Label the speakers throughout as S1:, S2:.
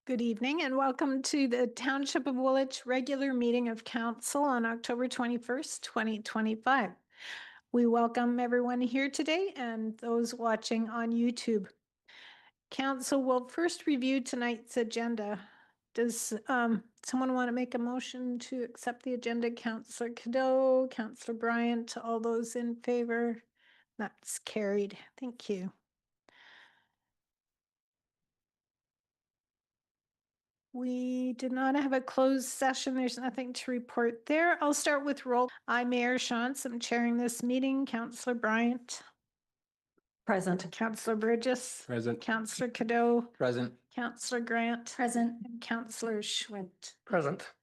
S1: Good evening and welcome to the Township of Woolwich regular meeting of Council on October 21st, 2025. We welcome everyone here today and those watching on YouTube. Council will first review tonight's agenda. Does someone want to make a motion to accept the agenda? Councillor Cadeau, Councillor Bryant, all those in favor? That's carried. Thank you. We did not have a closed session. There's nothing to report there. I'll start with roll. I'm Mayor Shantz. I'm chairing this meeting. Councillor Bryant.
S2: Present.
S1: Councillor Burgess.
S3: Present.
S1: Councillor Cadeau.
S3: Present.
S1: Councillor Grant.
S2: Present.
S1: And Councillor Schwint.
S3: Present.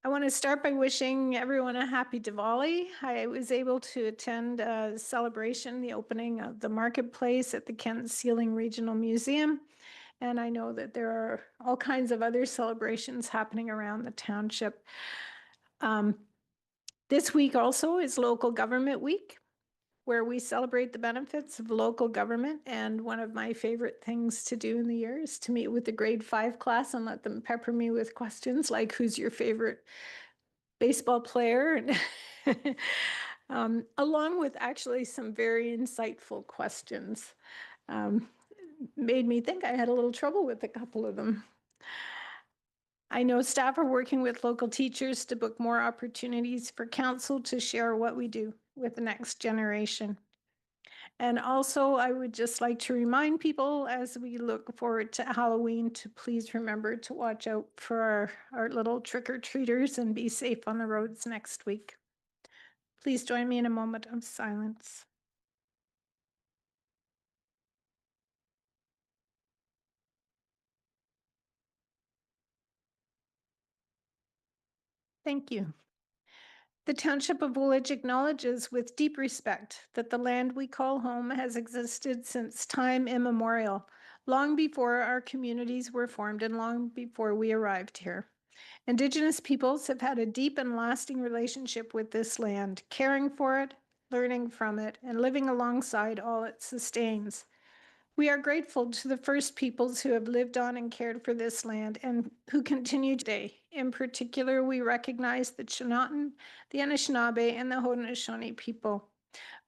S1: I want to start by wishing everyone a happy Diwali. I was able to attend a celebration, the opening of the marketplace at the Kent Sealing Regional Museum. And I know that there are all kinds of other celebrations happening around the township. This week also is Local Government Week, where we celebrate the benefits of local government. And one of my favorite things to do in the year is to meet with the grade 5 class and let them pepper me with questions like, who's your favorite baseball player? Along with actually some very insightful questions. Made me think I had a little trouble with a couple of them. I know staff are working with local teachers to book more opportunities for council to share what we do with the next generation. And also, I would just like to remind people as we look forward to Halloween to please remember to watch out for our little trick-or-treaters and be safe on the roads next week. Please join me in a moment of silence. Thank you. The Township of Woolwich acknowledges with deep respect that the land we call home has existed since time immemorial, long before our communities were formed and long before we arrived here. Indigenous peoples have had a deep and lasting relationship with this land, caring for it, learning from it, and living alongside all it sustains. We are grateful to the first peoples who have lived on and cared for this land and who continue today. In particular, we recognize the Chinootan, the Anishinaabe, and the Haudenosaunee people.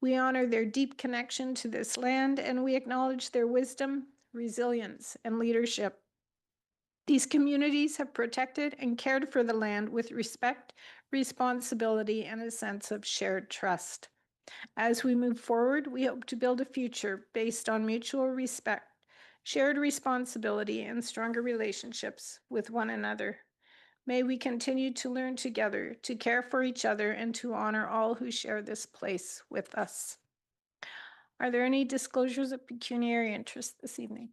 S1: We honor their deep connection to this land and we acknowledge their wisdom, resilience, and leadership. These communities have protected and cared for the land with respect, responsibility, and a sense of shared trust. As we move forward, we hope to build a future based on mutual respect, shared responsibility, and stronger relationships with one another. May we continue to learn together, to care for each other, and to honor all who share this place with us. Are there any disclosures of pecuniary interest this evening?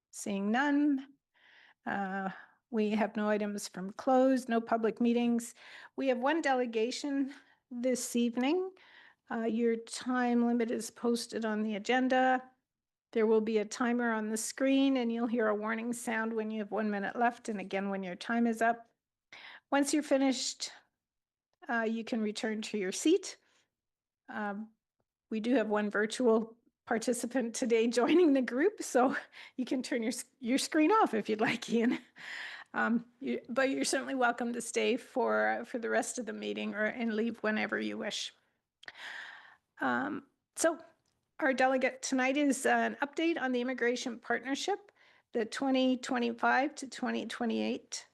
S1: Seeing none. We have no items from closed, no public meetings. We have one delegation this evening. Your time limit is posted on the agenda. There will be a timer on the screen and you'll hear a warning sound when you have 1 minute left and again when your time is up. Once you're finished, you can return to your seat. We do have one virtual participant today joining the group, so you can turn your screen off if you'd like, Ian. But you're certainly welcome to stay for the rest of the meeting and leave whenever you wish. So our delegate tonight is an update on the Immigration Partnership, the 2025 to 2028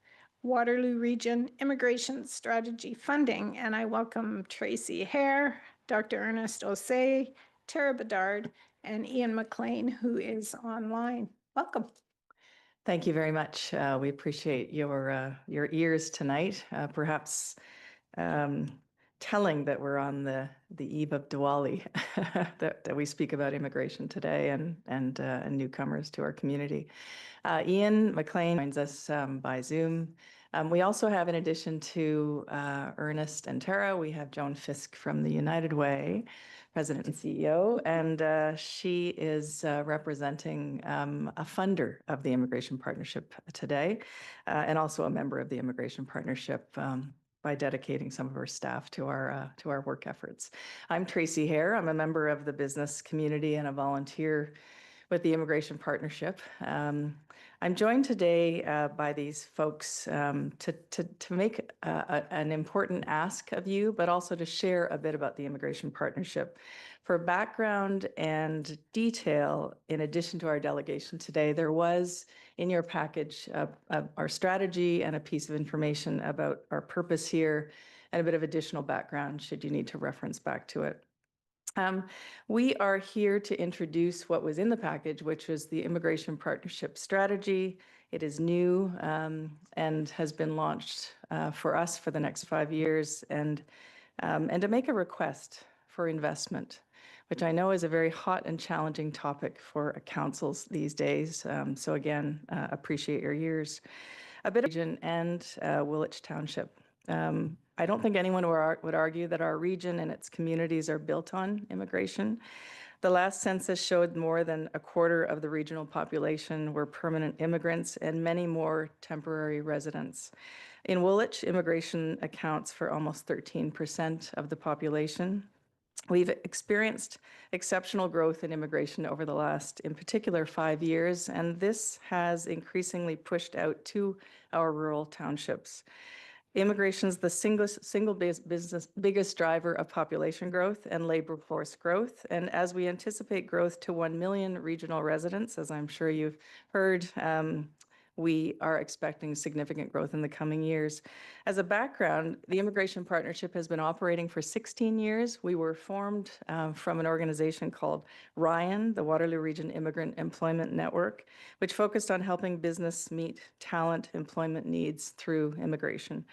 S1: Waterloo Region Immigration Strategy Funding. And I welcome Tracy Hare, Dr. Ernest Osei, Tara Bedard, and Ian McLean, who is online. Welcome.
S2: Thank you very much. We appreciate your ears tonight. Perhaps telling that we're on the eve of Diwali, that we speak about immigration today and newcomers to our community. Ian McLean joins us by Zoom. We also have, in addition to Ernest and Tara, we have Joan Fisk from the United Way, President and CEO, and she is representing a funder of the Immigration Partnership today, and also a member of the Immigration Partnership by dedicating some of her staff to our work efforts. I'm Tracy Hare. I'm a member of the business community and a volunteer with the Immigration Partnership. I'm joined today by these folks to make an important ask of you, but also to share a bit about the Immigration Partnership. For background and detail, in addition to our delegation today, there was in your package our strategy and a piece of information about our purpose here and a bit of additional background should you need to reference back to it. We are here to introduce what was in the package, which was the Immigration Partnership Strategy. It is new and has been launched for us for the next 5 years, and to make a request for investment, which I know is a very hot and challenging topic for councils these days. So again, appreciate your ears. A bit of region and Woolwich Township. I don't think anyone would argue that our region and its communities are built on immigration. The last census showed more than a quarter of the regional population were permanent immigrants and many more temporary residents. In Woolwich, immigration accounts for almost 13% of the population. We've experienced exceptional growth in immigration over the last, in particular, 5 years, and this has increasingly pushed out to our rural townships. Immigration is the single biggest driver of population growth and labor force growth. And as we anticipate growth to 1 million regional residents, as I'm sure you've heard, we are expecting significant growth in the coming years. As a background, the Immigration Partnership has been operating for 16 years. We were formed from an organization called RYAN, the Waterloo Region Immigrant Employment Network, which focused on helping business meet talent employment needs through immigration.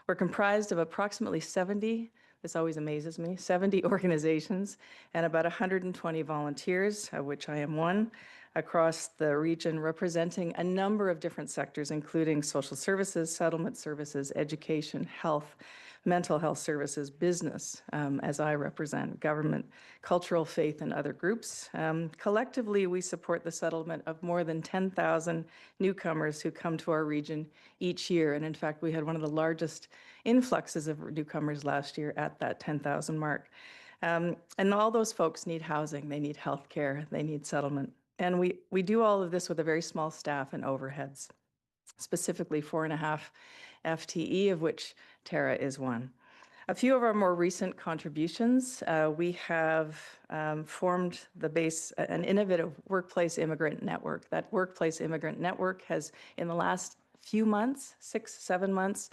S2: We're comprised of approximately 70, this always amazes me, 70 organizations and about 120 volunteers, of which I am one, across the region, representing a number of different sectors, including social services, settlement services, education, health, mental health services, business, as I represent, government, cultural, faith, and other groups. Collectively, we support the settlement of more than 10,000 newcomers who come to our region each year. And in fact, we had one of the largest influxes of newcomers last year at that 10,000 mark. And all those folks need housing, they need healthcare, they need settlement. And we do all of this with a very small staff and overheads, specifically 4.5 FTE, of which Tara is one. A few of our more recent contributions, we have formed an innovative workplace immigrant network. That workplace immigrant network has, in the last few months, 6-7 months,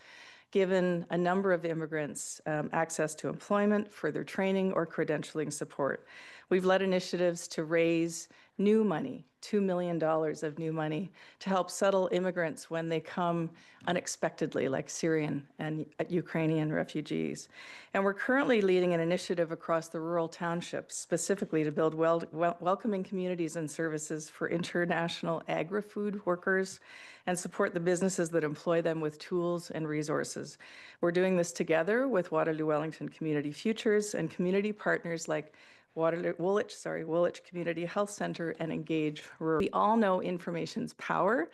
S2: given a number of immigrants access to employment, further training, or credentialing support. We've led initiatives to raise new money, $2 million of new money, to help settle immigrants when they come unexpectedly, like Syrian and Ukrainian refugees. And we're currently leading an initiative across the rural townships, specifically to build welcoming communities and services for international agri-food workers and support the businesses that employ them with tools and resources. We're doing this together with Waterloo Wellington Community Futures and community partners like Woolwich Community Health Centre and Engage Rural. We all know information's power.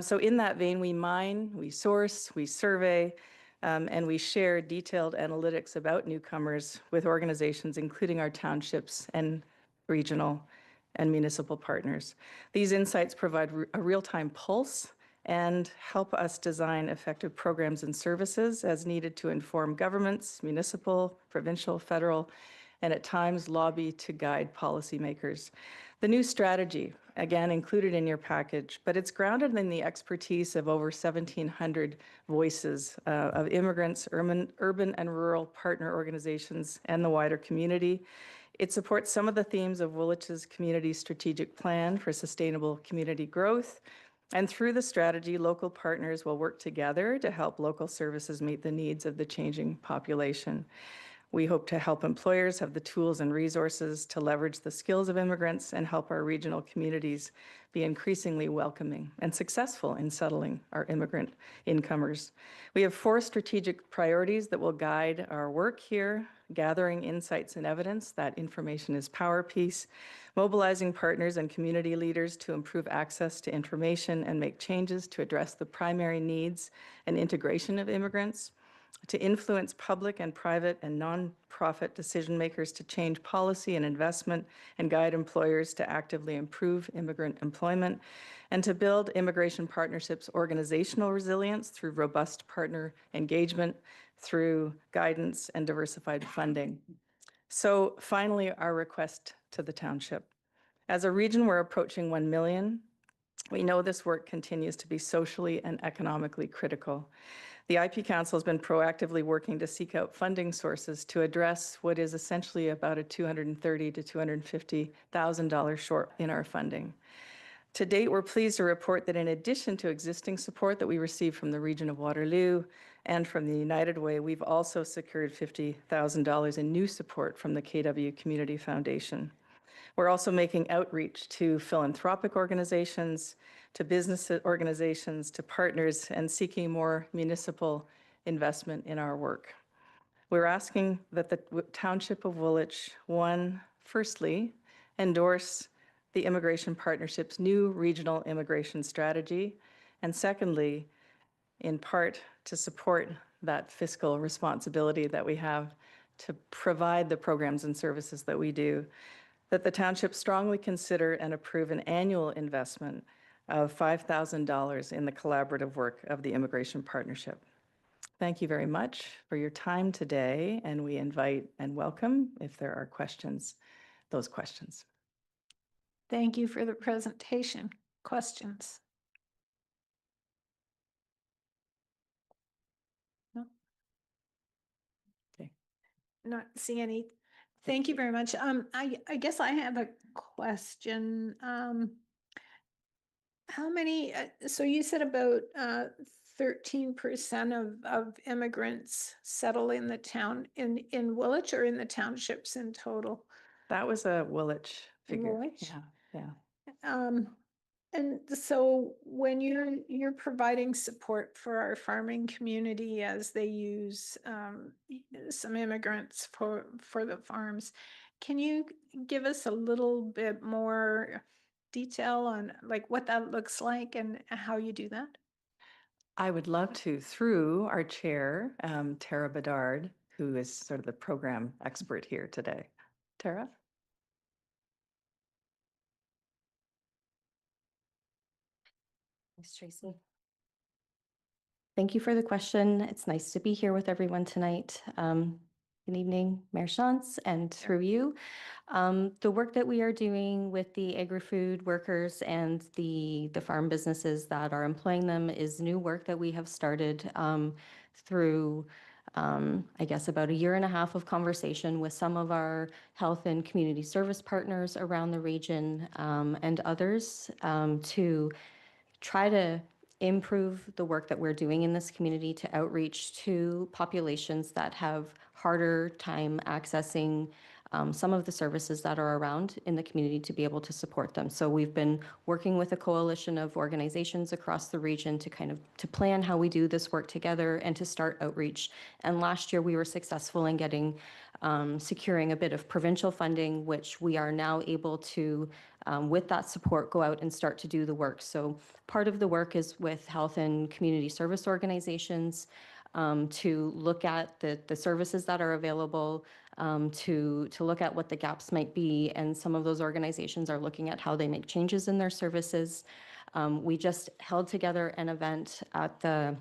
S2: So in that vein, we mine, we source, we survey, and we share detailed analytics about newcomers with organizations, including our townships and regional and municipal partners. These insights provide a real-time pulse and help us design effective programs and services as needed to inform governments, municipal, provincial, federal, and at times lobby to guide policymakers. The new strategy, again, included in your package, but it's grounded in the expertise of over 1,700 voices of immigrants, urban and rural partner organizations, and the wider community. It supports some of the themes of Woolwich's Community Strategic Plan for Sustainable Community Growth. And through the strategy, local partners will work together to help local services meet the needs of the changing population. We hope to help employers have the tools and resources to leverage the skills of immigrants and help our regional communities be increasingly welcoming and successful in settling our immigrant incomers. We have 4 strategic priorities that will guide our work here: gathering insights and evidence, that information is power piece; mobilizing partners and community leaders to improve access to information and make changes to address the primary needs and integration of immigrants; to influence public and private and nonprofit decision makers to change policy and investment and guide employers to actively improve immigrant employment, and to build immigration partnerships organizational resilience through robust partner engagement, through guidance and diversified funding. So finally, our request to the township. As a region, we're approaching 1 million. We know this work continues to be socially and economically critical. The IP Council has been proactively working to seek out funding sources to address what is essentially about a $230,000 to $250,000 short in our funding. To date, we're pleased to report that in addition to existing support that we received from the region of Waterloo and from the United Way, we've also secured $50,000 in new support from the KW Community Foundation. We're also making outreach to philanthropic organizations, to business organizations, to partners, and seeking more municipal investment in our work. We're asking that the Township of Woolwich, one, firstly, endorse the Immigration Partnership's new regional immigration strategy, and secondly, in part, to support that fiscal responsibility that we have to provide the programs and services that we do, that the township strongly consider and approve an annual investment of $5,000 in the collaborative work of the Immigration Partnership. Thank you very much for your time today, and we invite and welcome, if there are questions, those questions.
S1: Thank you for the presentation. Questions? No?
S2: Okay.
S1: Not see any. Thank you very much. I guess I have a question. How many, so you said about 13% of immigrants settle in the town, in Woolwich or in the townships in total?
S2: That was a Woolwich figure.
S1: Woolwich?
S2: Yeah.
S1: And so when you're providing support for our farming community as they use some immigrants for the farms, can you give us a little bit more detail on like what that looks like and how you do that?
S2: I would love to, through our chair, Tara Bedard, who is sort of the program expert here today. Tara?
S3: Thanks, Tracy. Thank you for the question. It's nice to be here with everyone tonight. Good evening, Mayor Shantz, and through you. The work that we are doing with the agri-food workers and the farm businesses that are employing them is new work that we have started through, I guess, about 1.5 years of conversation with some of our health and community service partners around the region and others to try to improve the work that we're doing in this community to outreach to populations that have harder time accessing some of the services that are around in the community to be able to support them. So we've been working with a coalition of organizations across the region to kind of to plan how we do this work together and to start outreach. And last year we were successful in getting securing a bit of provincial funding, which we are now able to, with that support, go out and start to do the work. So part of the work is with health and community service organizations to look at the services that are available, to look at what the gaps might be. And some of those organizations are looking at how they make changes in their services. We just held together an event at the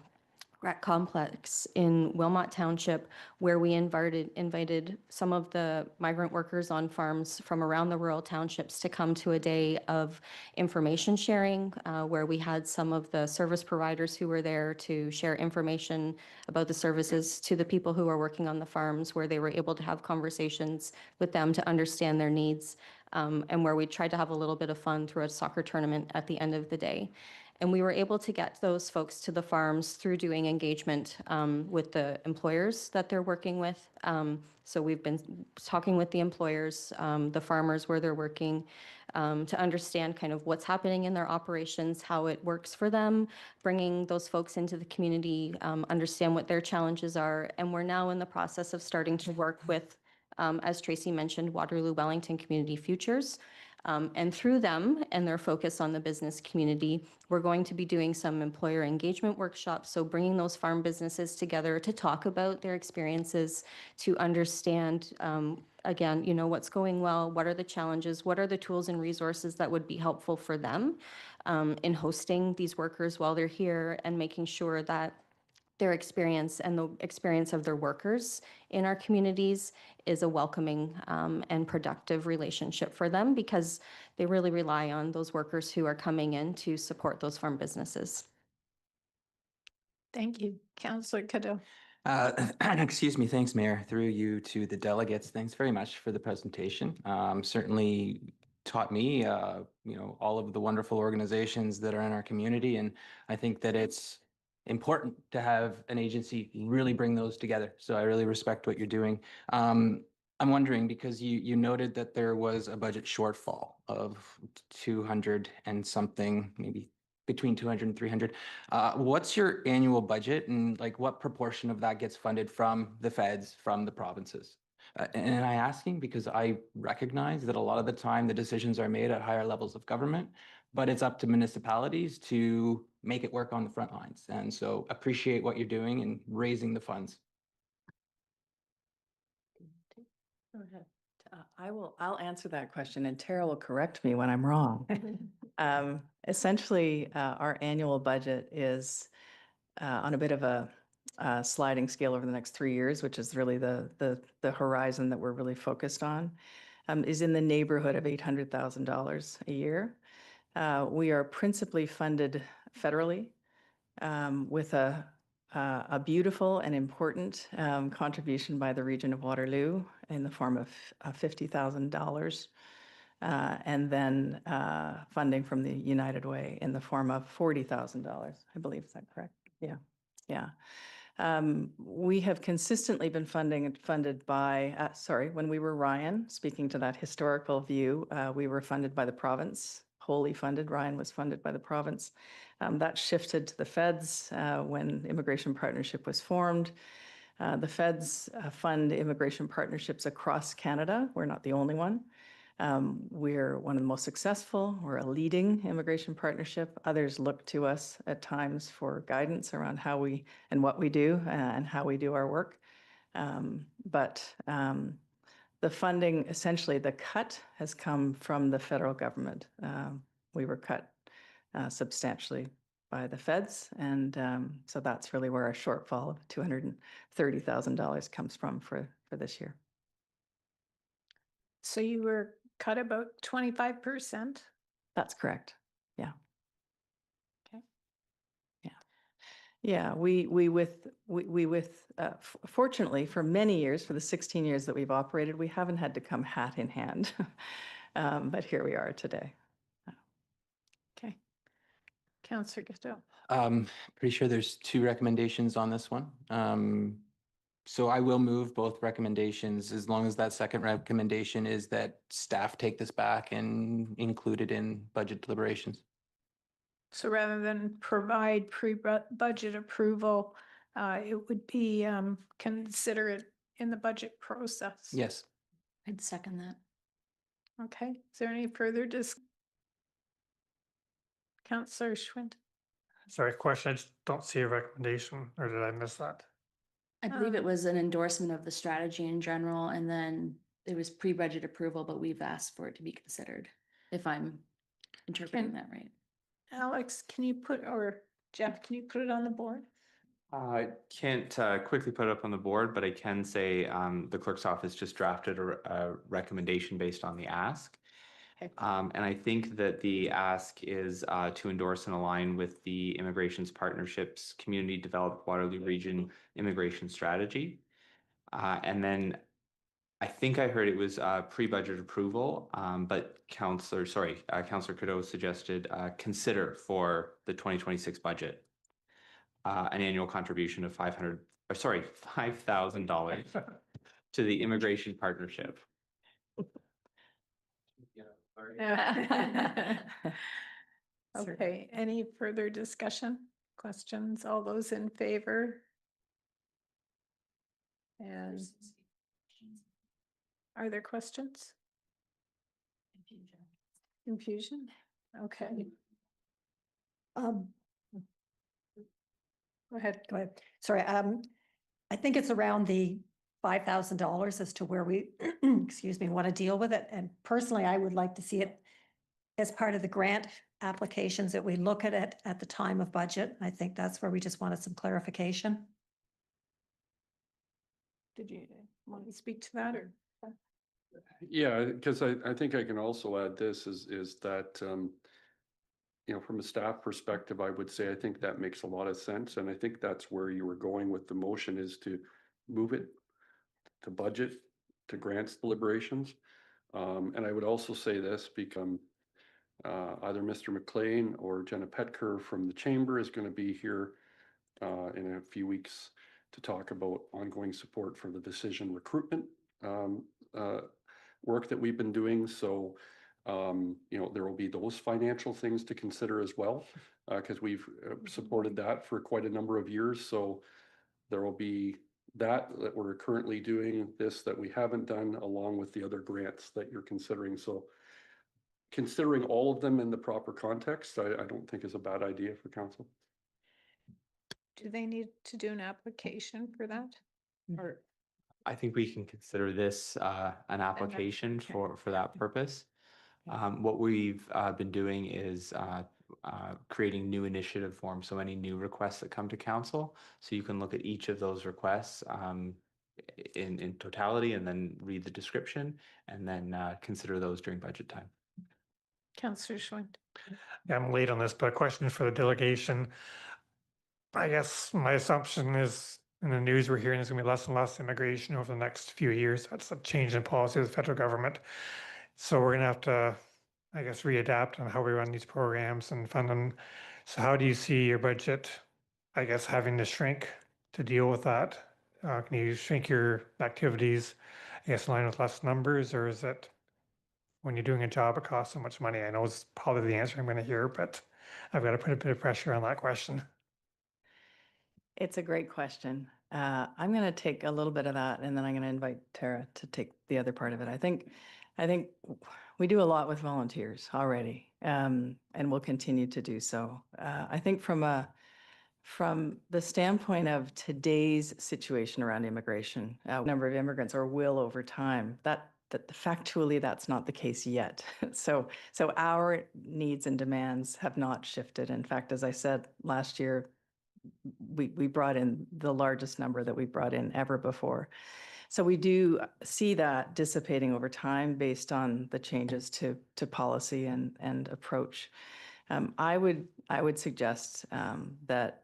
S3: Rec Complex in Wilmot Township, where we invited some of the migrant workers on farms from around the rural townships to come to a day of information sharing, where we had some of the service providers who were there to share information about the services to the people who are working on the farms, where they were able to have conversations with them to understand their needs, and where we tried to have a little bit of fun through a soccer tournament at the end of the day. And we were able to get those folks to the farms through doing engagement with the employers that they're working with. So we've been talking with the employers, the farmers where they're working, to understand kind of what's happening in their operations, how it works for them, bringing those folks into the community, understand what their challenges are. And we're now in the process of starting to work with, as Tracy mentioned, Waterloo Wellington Community Futures, And through them and their focus on the business community, we're going to be doing some employer engagement workshops. So bringing those farm businesses together to talk about their experiences, to understand, again, what's going well, what are the challenges, what are the tools and resources that would be helpful for them in hosting these workers while they're here, and making sure that their experience and the experience of their workers in our communities is a welcoming and productive relationship for them, because they really rely on those workers who are coming in to support those farm businesses.
S1: Thank you. Councillor Cadeau.
S4: Excuse me, thanks, Mayor. Through you to the delegates, thanks very much for the presentation. Certainly taught me, all of the wonderful organizations that are in our community, and I think that it's important to have an agency really bring those together. So I really respect what you're doing. I'm wondering, because you noted that there was a budget shortfall of 200 and something, maybe between 200 and 300. What's your annual budget, and like what proportion of that gets funded from the feds, from the provinces? And I asking because I recognize that a lot of the time the decisions are made at higher levels of government, but it's up to municipalities to make it work on the front lines. And so appreciate what you're doing and raising the funds.
S2: I'll answer that question, and Tara will correct me when I'm wrong. Essentially, our annual budget is on a bit of a sliding scale over the next 3 years, which is really the horizon that we're really focused on, is in the neighborhood of $800,000 a year. We are principally funded federally, with a beautiful and important contribution by the region of Waterloo in the form of $50,000, and then funding from the United Way in the form of $40,000, I believe. Is that correct? Yeah, yeah. We have consistently been funded by, when we were Ryan, speaking to that historical view, we were funded by the province, wholly funded. Ryan was funded by the province. That shifted to the feds when Immigration Partnership was formed. The feds fund immigration partnerships across Canada. We're not the only one. We're one of the most successful. We're a leading immigration partnership. Others look to us at times for guidance around how we and what we do and how we do our work. But the funding, essentially the cut, has come from the federal government. We were cut substantially by the feds, and so that's really where our shortfall of $230,000 comes from for this year.
S1: So you were cut about 25%?
S2: That's correct. Yeah.
S1: Okay.
S2: Yeah. Yeah. Fortunately, for many years, for the 16 years that we've operated, we haven't had to come hat in hand. But here we are today.
S1: Okay. Councillor Cadeau.
S4: Pretty sure there's 2 recommendations on this one. So I will move both recommendations, as long as that second recommendation is that staff take this back and include it in budget deliberations.
S1: So rather than provide pre-budget approval, it would be consider it in the budget process.
S4: Yes.
S5: I'd second that.
S1: Okay. Is there any further Councillor Schwind?
S6: Sorry, question. I just don't see a recommendation, or did I miss that?
S5: I believe it was an endorsement of the strategy in general, and then it was pre-budget approval, but we've asked for it to be considered, if I'm interpreting that right.
S1: Alex, can you or Jeff, can you put it on the board?
S7: I can't quickly put it up on the board, but I can say the clerk's office just drafted a recommendation based on the ask.
S1: Okay.
S7: And I think that the ask is to endorse and align with the Immigrations Partnerships Community Developed Waterloo Region Immigration Strategy. And then I think I heard it was pre-budget approval, but Councillor Cadeau suggested consider for the 2026 budget an annual contribution of $5,000 to the Immigration Partnership.
S1: Okay, any further discussion, questions? All those in favor? And are there questions? Confusion? Okay,
S8: Um,
S1: go ahead.
S8: go ahead. Sorry, I think it's around the $5,000 as to where we, excuse me, want to deal with it. And personally, I would like to see it as part of the grant applications that we look at it at the time of budget. I think that's where we just wanted some clarification.
S1: Did you want to speak to that or?
S9: Yeah, because I think I can also add this is that, from a staff perspective, I would say I think that makes a lot of sense. And I think that's where you were going with the motion, is to move it to budget, to grants deliberations. And I would also say this, because either Mr. McLean or Jenna Petker from the chamber is going to be here in a few weeks to talk about ongoing support for the decision recruitment work that we've been doing. So, there will be those financial things to consider as well, because we've supported that for quite a number of years. So there will be that we're currently doing, this that we haven't done, along with the other grants that you're considering. So considering all of them in the proper context, I don't think is a bad idea for council.
S1: Do they need to do an application for that? Or,
S7: I think we can consider this an application
S1: okay.
S7: for that purpose. What we've been doing is creating new initiative forms, so any new requests that come to council. So you can look at each of those requests in totality, and then read the description, and then consider those during budget time.
S1: Councillor Schwint?
S6: Yeah, I'm late on this, but a question for the delegation. I guess my assumption is in the news we're hearing there's going to be less and less immigration over the next few years. That's a change in policy of the federal government. So we're going to have to, I guess, readapt on how we run these programs and fund them. So how do you see your budget, I guess, having to shrink to deal with that? Can you shrink your activities, I guess, in line with less numbers, or is it when you're doing a job, it costs so much money? I know it's probably the answer I'm going to hear, but I've got to put a bit of pressure on that question.
S2: It's a great question. I'm going to take a little bit of that, and then I'm going to invite Tara to take the other part of it. I think we do a lot with volunteers already, and we'll continue to do so. I think from the standpoint of today's situation around immigration, number of immigrants or will over time, that factually that's not the case yet. So our needs and demands have not shifted. In fact, as I said last year, we brought in the largest number that we've brought in ever before. So we do see that dissipating over time based on the changes to policy and approach. I would suggest that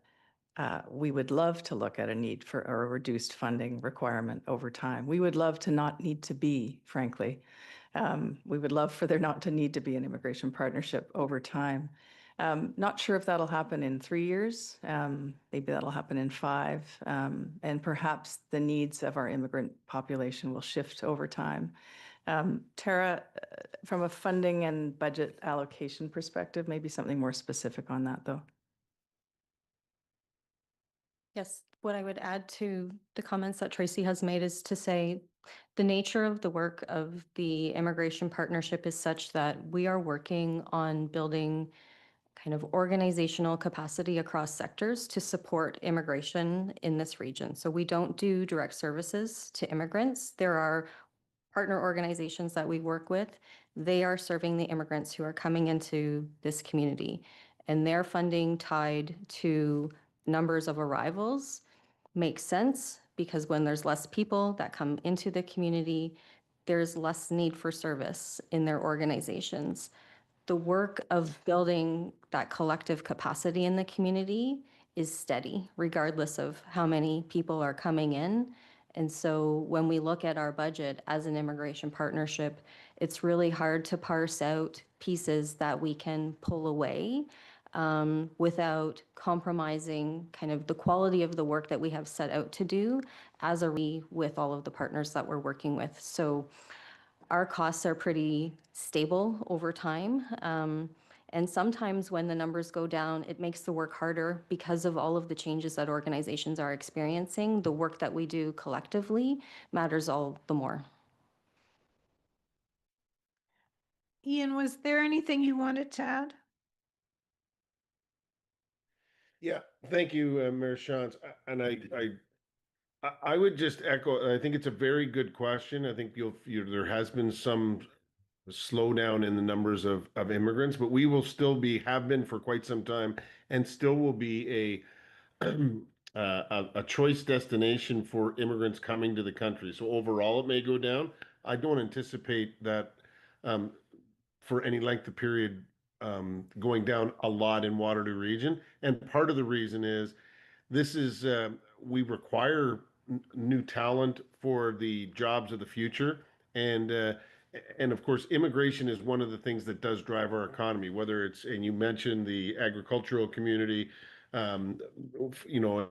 S2: we would love to look at a need for a reduced funding requirement over time. We would love to not need to be, frankly. We would love for there not to need to be an immigration partnership over time. Not sure if that'll happen in 3 years. Maybe that'll happen in 5. And perhaps the needs of our immigrant population will shift over time. Tara, from a funding and budget allocation perspective, maybe something more specific on that, though.
S3: Yes, what I would add to the comments that Tracy has made is to say the nature of the work of the immigration partnership is such that we are working on building kind of organizational capacity across sectors to support immigration in this region. So we don't do direct services to immigrants. There are partner organizations that we work with. They are serving the immigrants who are coming into this community, and their funding tied to numbers of arrivals makes sense, because when there's less people that come into the community, there's less need for service in their organizations. The work of building that collective capacity in the community is steady, regardless of how many people are coming in. And so when we look at our budget as an immigration partnership, it's really hard to parse out pieces that we can pull away without compromising kind of the quality of the work that we have set out to do as with all of the partners that we're working with. So our costs are pretty stable over time. And sometimes when the numbers go down, it makes the work harder because of all of the changes that organizations are experiencing. The work that we do collectively matters all the more.
S1: Ian, was there anything you wanted to add?
S10: Yeah, thank you, Mayor Shantz. And I would just echo, I think it's a very good question. I think there has been some slowdown in the numbers of immigrants, but we will still have been for quite some time, and still will be a choice destination for immigrants coming to the country. So overall, it may go down. I don't anticipate that um, for any length of period going down a lot in Waterloo region. And part of the reason is this is we require new talent for the jobs of the future, and of course immigration is one of the things that does drive our economy, whether it's, and you mentioned the agricultural community, um, you know,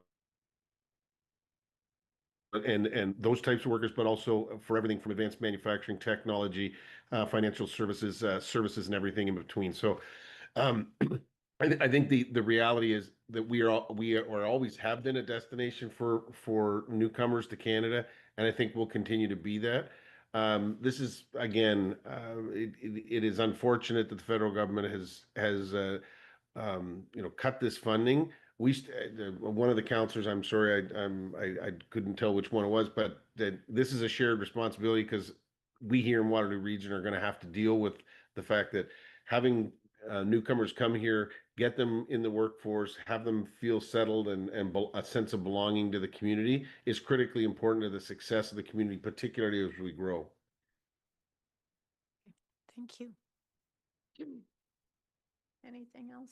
S10: and those types of workers, but also for everything from advanced manufacturing, technology, financial services, and everything in between. So um, I think the reality is that we are always have been a destination for newcomers to Canada, and I think we'll continue to be that. This is again, it is unfortunate that the federal government has cut this funding. One of the counselors, I'm sorry, I couldn't tell which one it was, but that this is a shared responsibility because we here in Waterloo Region are going to have to deal with the fact that having newcomers come here, get them in the workforce, have them feel settled and a sense of belonging to the community is critically important to the success of the community, particularly as we grow.
S1: Thank you. Anything else?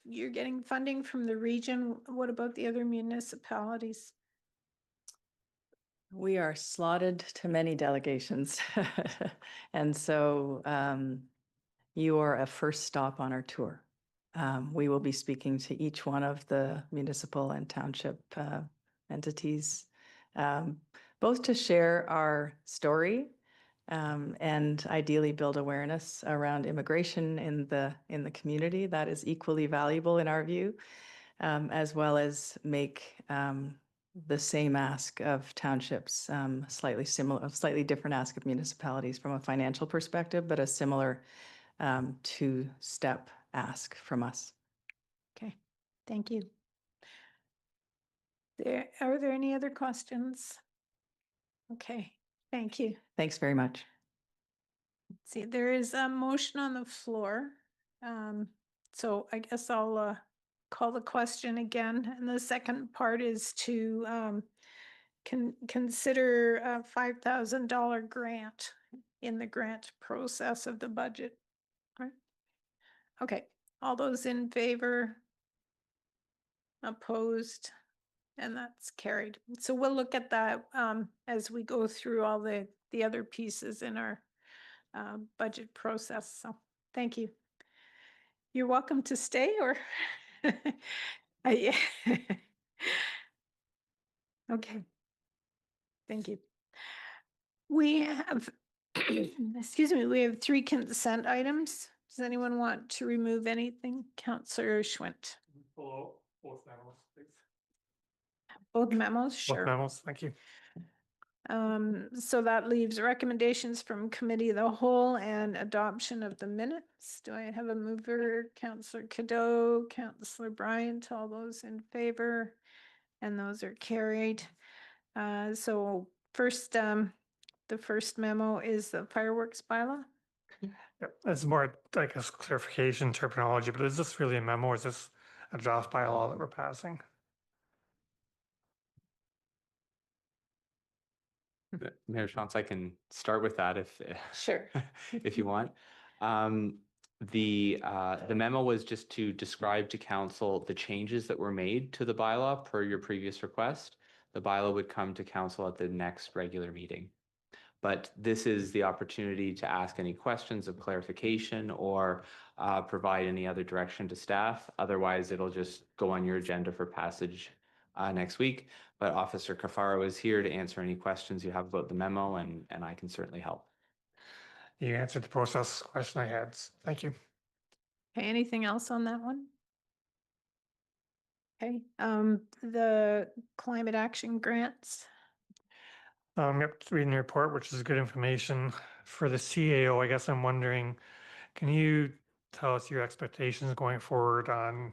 S1: You're getting funding from the region. What about the other municipalities?
S2: We are slotted to many delegations. And so you are a first stop on our tour. We will be speaking to each one of the municipal and township entities, both to share our story and ideally build awareness around immigration in the community. That is equally valuable in our view, as well as make the same ask of townships, slightly different ask of municipalities from a financial perspective, but a similar two-step ask from us.
S1: Okay, thank you. Are there any other questions? Okay, thank you.
S2: Thanks very much.
S1: See, there is a motion on the floor. So I guess I'll call the question again. And the second part is to consider a $5,000 grant in the grant process of the budget. Right? Okay, all those in favor? Opposed? And that's carried. So we'll look at that as we go through all the other pieces in our budget process. So thank you. You're welcome to stay or okay. Thank you. We have, excuse me, we have 3 consent items. Does anyone want to remove anything? Councillor Schwint.
S6: Below both memos, please.
S1: Both memos,
S6: Both
S1: sure.
S6: memos, thank you.
S1: So that leaves recommendations from committee of the whole and adoption of the minutes. Do I have a mover? Councillor Cadeau, Councillor Bryant, all those in favor? And those are carried. So first, the first memo is the fireworks bylaw.
S6: Yep, it's more, I guess, clarification terminology, but is this really a memo or is this a draft bylaw that we're passing?
S7: Mayor Shantz, I can start with that if
S1: Sure.
S7: if you want. The memo was just to describe to council the changes that were made to the bylaw per your previous request. The bylaw would come to council at the next regular meeting. But this is the opportunity to ask any questions of clarification or provide any other direction to staff. Otherwise, it'll just go on your agenda for passage next week. But Officer Cafaro is here to answer any questions you have about the memo, and I can certainly help.
S6: You answered the process question I had. Thank you.
S1: Okay, anything else on that one? Okay, the climate action grants.
S6: Yep, reading the report, which is good information. For the CAO, I guess I'm wondering, can you tell us your expectations going forward on,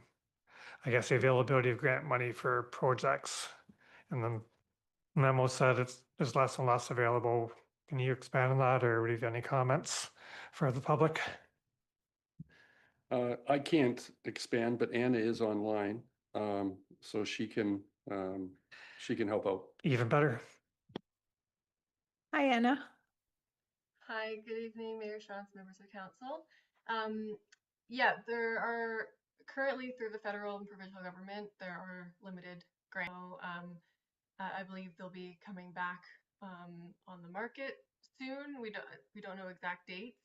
S6: I guess, the availability of grant money for projects? And then Memo said there's less and less available. Can you expand on that, or would you have any comments for the public?
S9: I can't expand, but Anna is online, so she can help out.
S6: Even better.
S1: Hi, Anna.
S11: Hi, good evening, Mayor Shantz, members of council. Yeah, there are currently through the federal and provincial government, there are limited grants. So, I believe they'll be coming back on the market soon. We don't know exact dates,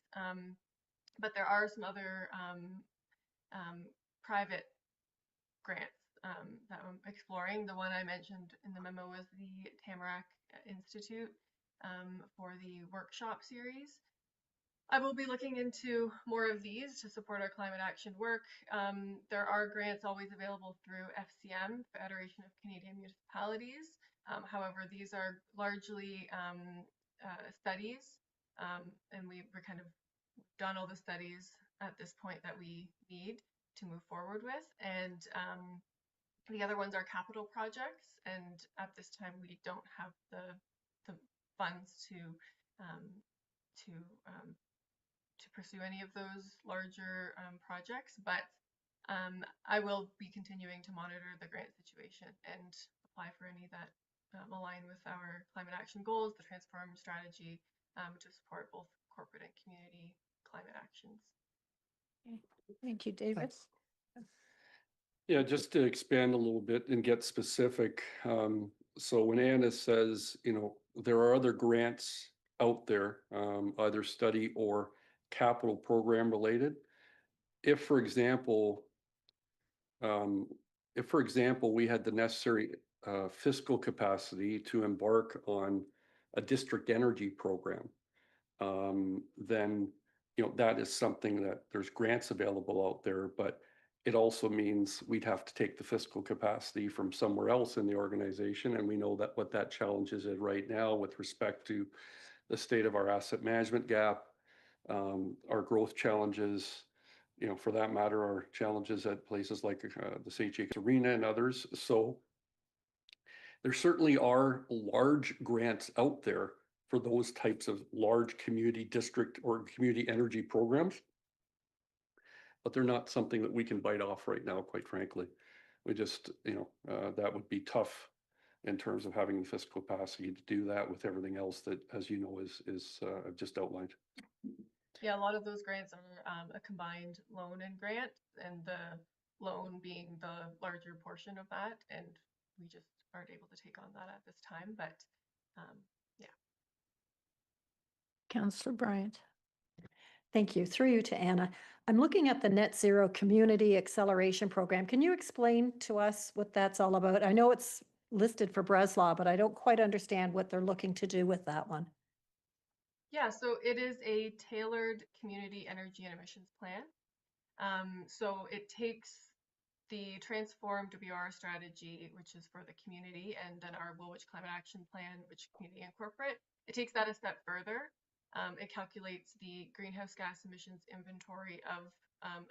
S11: but there are some other private grants that I'm exploring. The one I mentioned in the memo was the Tamarack Institute for the workshop series. I will be looking into more of these to support our climate action work. There are grants always available through FCM, Federation of Canadian Municipalities. However, these are largely studies, and we're kind of done all the studies at this point that we need to move forward with. And the other ones are capital projects, and at this time we don't have the funds to pursue any of those larger projects, but I will be continuing to monitor the grant situation and apply for any that align with our climate action goals, the transform strategy, to support both corporate and community climate actions.
S1: Okay. Thank you, David.
S6: Thanks.
S9: Yeah, just to expand a little bit and get specific. So when Anna says, there are other grants out there, either study or capital program related. If, for example, we had the necessary fiscal capacity to embark on a district energy program, then that is something that there's grants available out there, but it also means we'd have to take the fiscal capacity from somewhere else in the organization, and we know that what that challenge is right now with respect to the state of our asset management gap, our growth challenges, for that matter, our challenges at places like the CHX Arena and others. So there certainly are large grants out there for those types of large community district or community energy programs, but they're not something that we can bite off right now, quite frankly. We just, that would be tough in terms of having the fiscal capacity to do that with everything else that, as you know, is I've just outlined.
S11: Yeah, a lot of those grants are a combined loan and grant, and the loan being the larger portion of that, and we just aren't able to take on that at this time, but yeah.
S1: Councillor Bryant.
S8: Thank you. Through you to Anna. I'm looking at the Net Zero Community Acceleration Program. Can you explain to us what that's all about? I know it's listed for Breslau, but I don't quite understand what they're looking to do with that one.
S11: Yeah, so it is a tailored community energy and emissions plan. So it takes the transformed WR strategy, which is for the community, and then our Woolwich Climate Action Plan, which community and corporate. It takes that a step further. It calculates the greenhouse gas emissions inventory of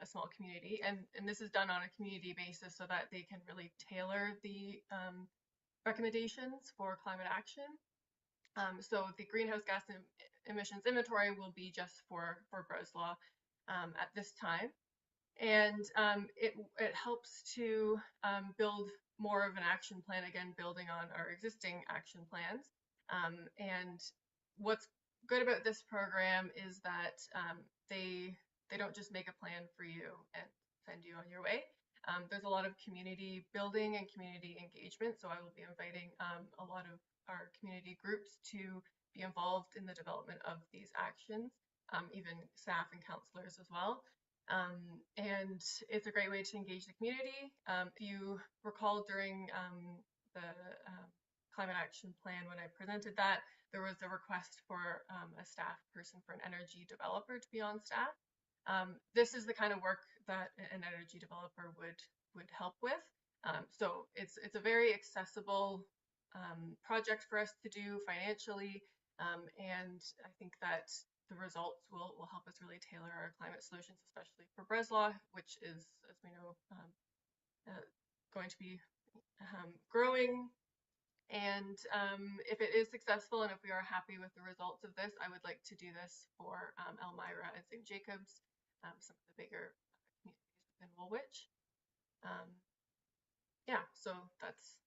S11: a small community, and this is done on a community basis so that they can really tailor the recommendations for climate action. So the greenhouse gas emissions inventory will be just for Breslau at this time, and it helps to build more of an action plan, again building on our existing action plans. And what's good about this program is that they don't just make a plan for you and send you on your way. There's a lot of community building and community engagement, so I will be inviting a lot of our community groups to be involved in the development of these actions, even staff and councillors as well. And it's a great way to engage the community. If you recall, during the climate action plan, when I presented that, there was a request for a staff person, for an energy developer to be on staff. This is the kind of work that an energy developer would help with. So it's a very accessible project for us to do financially. And I think that the results will help us really tailor our climate solutions, especially for Breslau, which is, as we know, going to be growing. And if it is successful and if we are happy with the results of this, I would like to do this for Elmira and St. Jacobs, some of the bigger communities within Woolwich. Yeah, so that's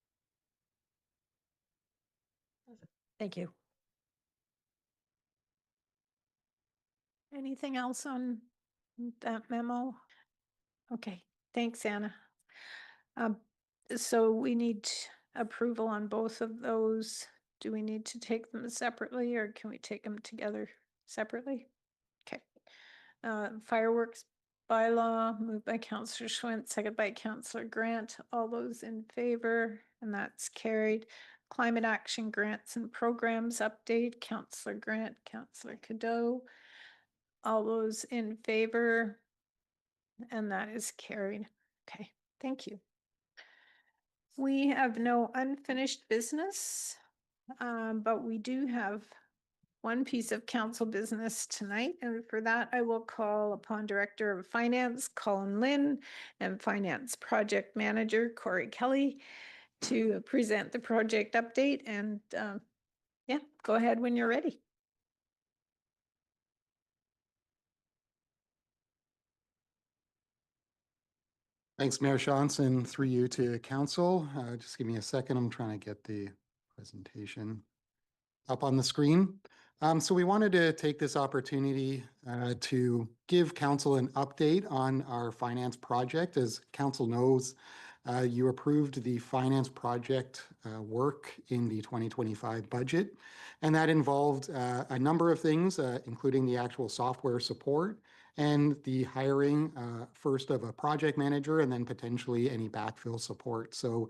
S11: it.
S8: Thank you.
S1: Anything else on that memo? Okay, thanks, Anna. So we need approval on both of those. Do we need to take them separately or can we take them together separately? Okay. Fireworks bylaw, moved by Councillor Schwint, second by Councillor Grant. All those in favor, and that's carried. Climate action grants and programs update, Councillor Grant, Councillor Cadeau. All those in favor, and that is carried. Okay, thank you. We have no unfinished business, but we do have one piece of council business tonight. And for that, I will call upon Director of Finance, Colin Lynn, and Finance Project Manager, Corey Kelly, to present the project update. And yeah, go ahead when you're ready.
S12: Thanks, Mayor Johnson, through you to council. Just give me a second. I'm trying to get the presentation up on the screen. So we wanted to take this opportunity to give council an update on our finance project. As council knows, you approved the finance project work in the 2025 budget, and that involved a number of things, including the actual software support and the hiring first of a project manager and then potentially any backfill support. So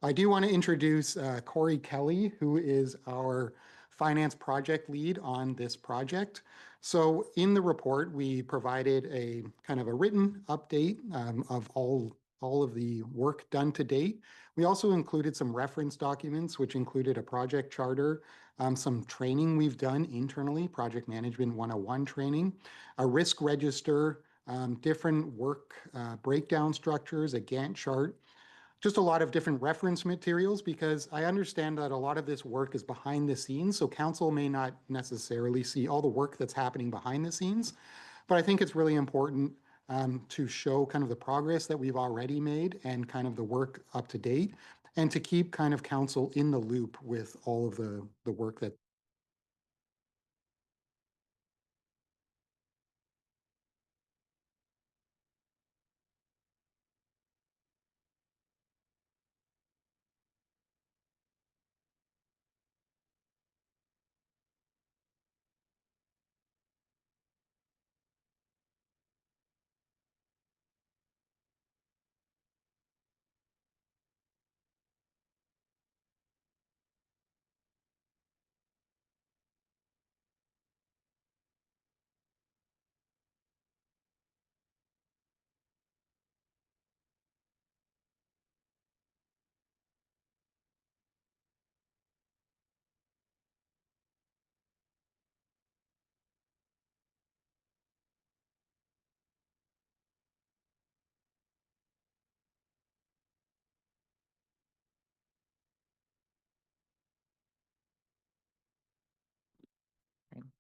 S12: I do want to introduce Corey Kelly, who is our finance project lead on this project. So in the report, we provided a kind of a written update of all of the work done to date. We also included some reference documents, which included a project charter, some training we've done internally, Project Management 101 training, a risk register, different work breakdown structures, a Gantt chart, just a lot of different reference materials, because I understand that a lot of this work is behind the scenes, so council may not necessarily see all the work that's happening behind the scenes, but I think it's really important to show kind of the progress that we've already made and kind of the work up to date, and to keep kind of council in the loop with all of the work that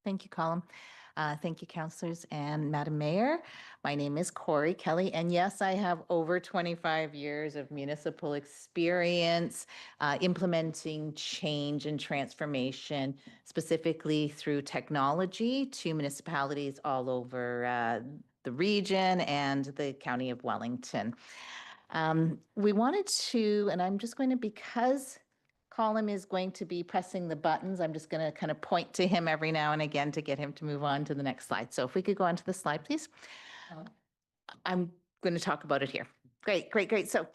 S13: Thank you, Colin. Thank you, councillors and Madam Mayor. My name is Corey Kelly, and yes, I have over 25 years of municipal experience implementing change and transformation, specifically through technology to municipalities all over the region and the County of Wellington. We wanted to, and I'm just going to, because Colin is going to be pressing the buttons, I'm just going to kind of point to him every now and again to get him to move on to the next slide. So if we could go on to the slide, please. I'm going to talk about it here. Great, great, great. So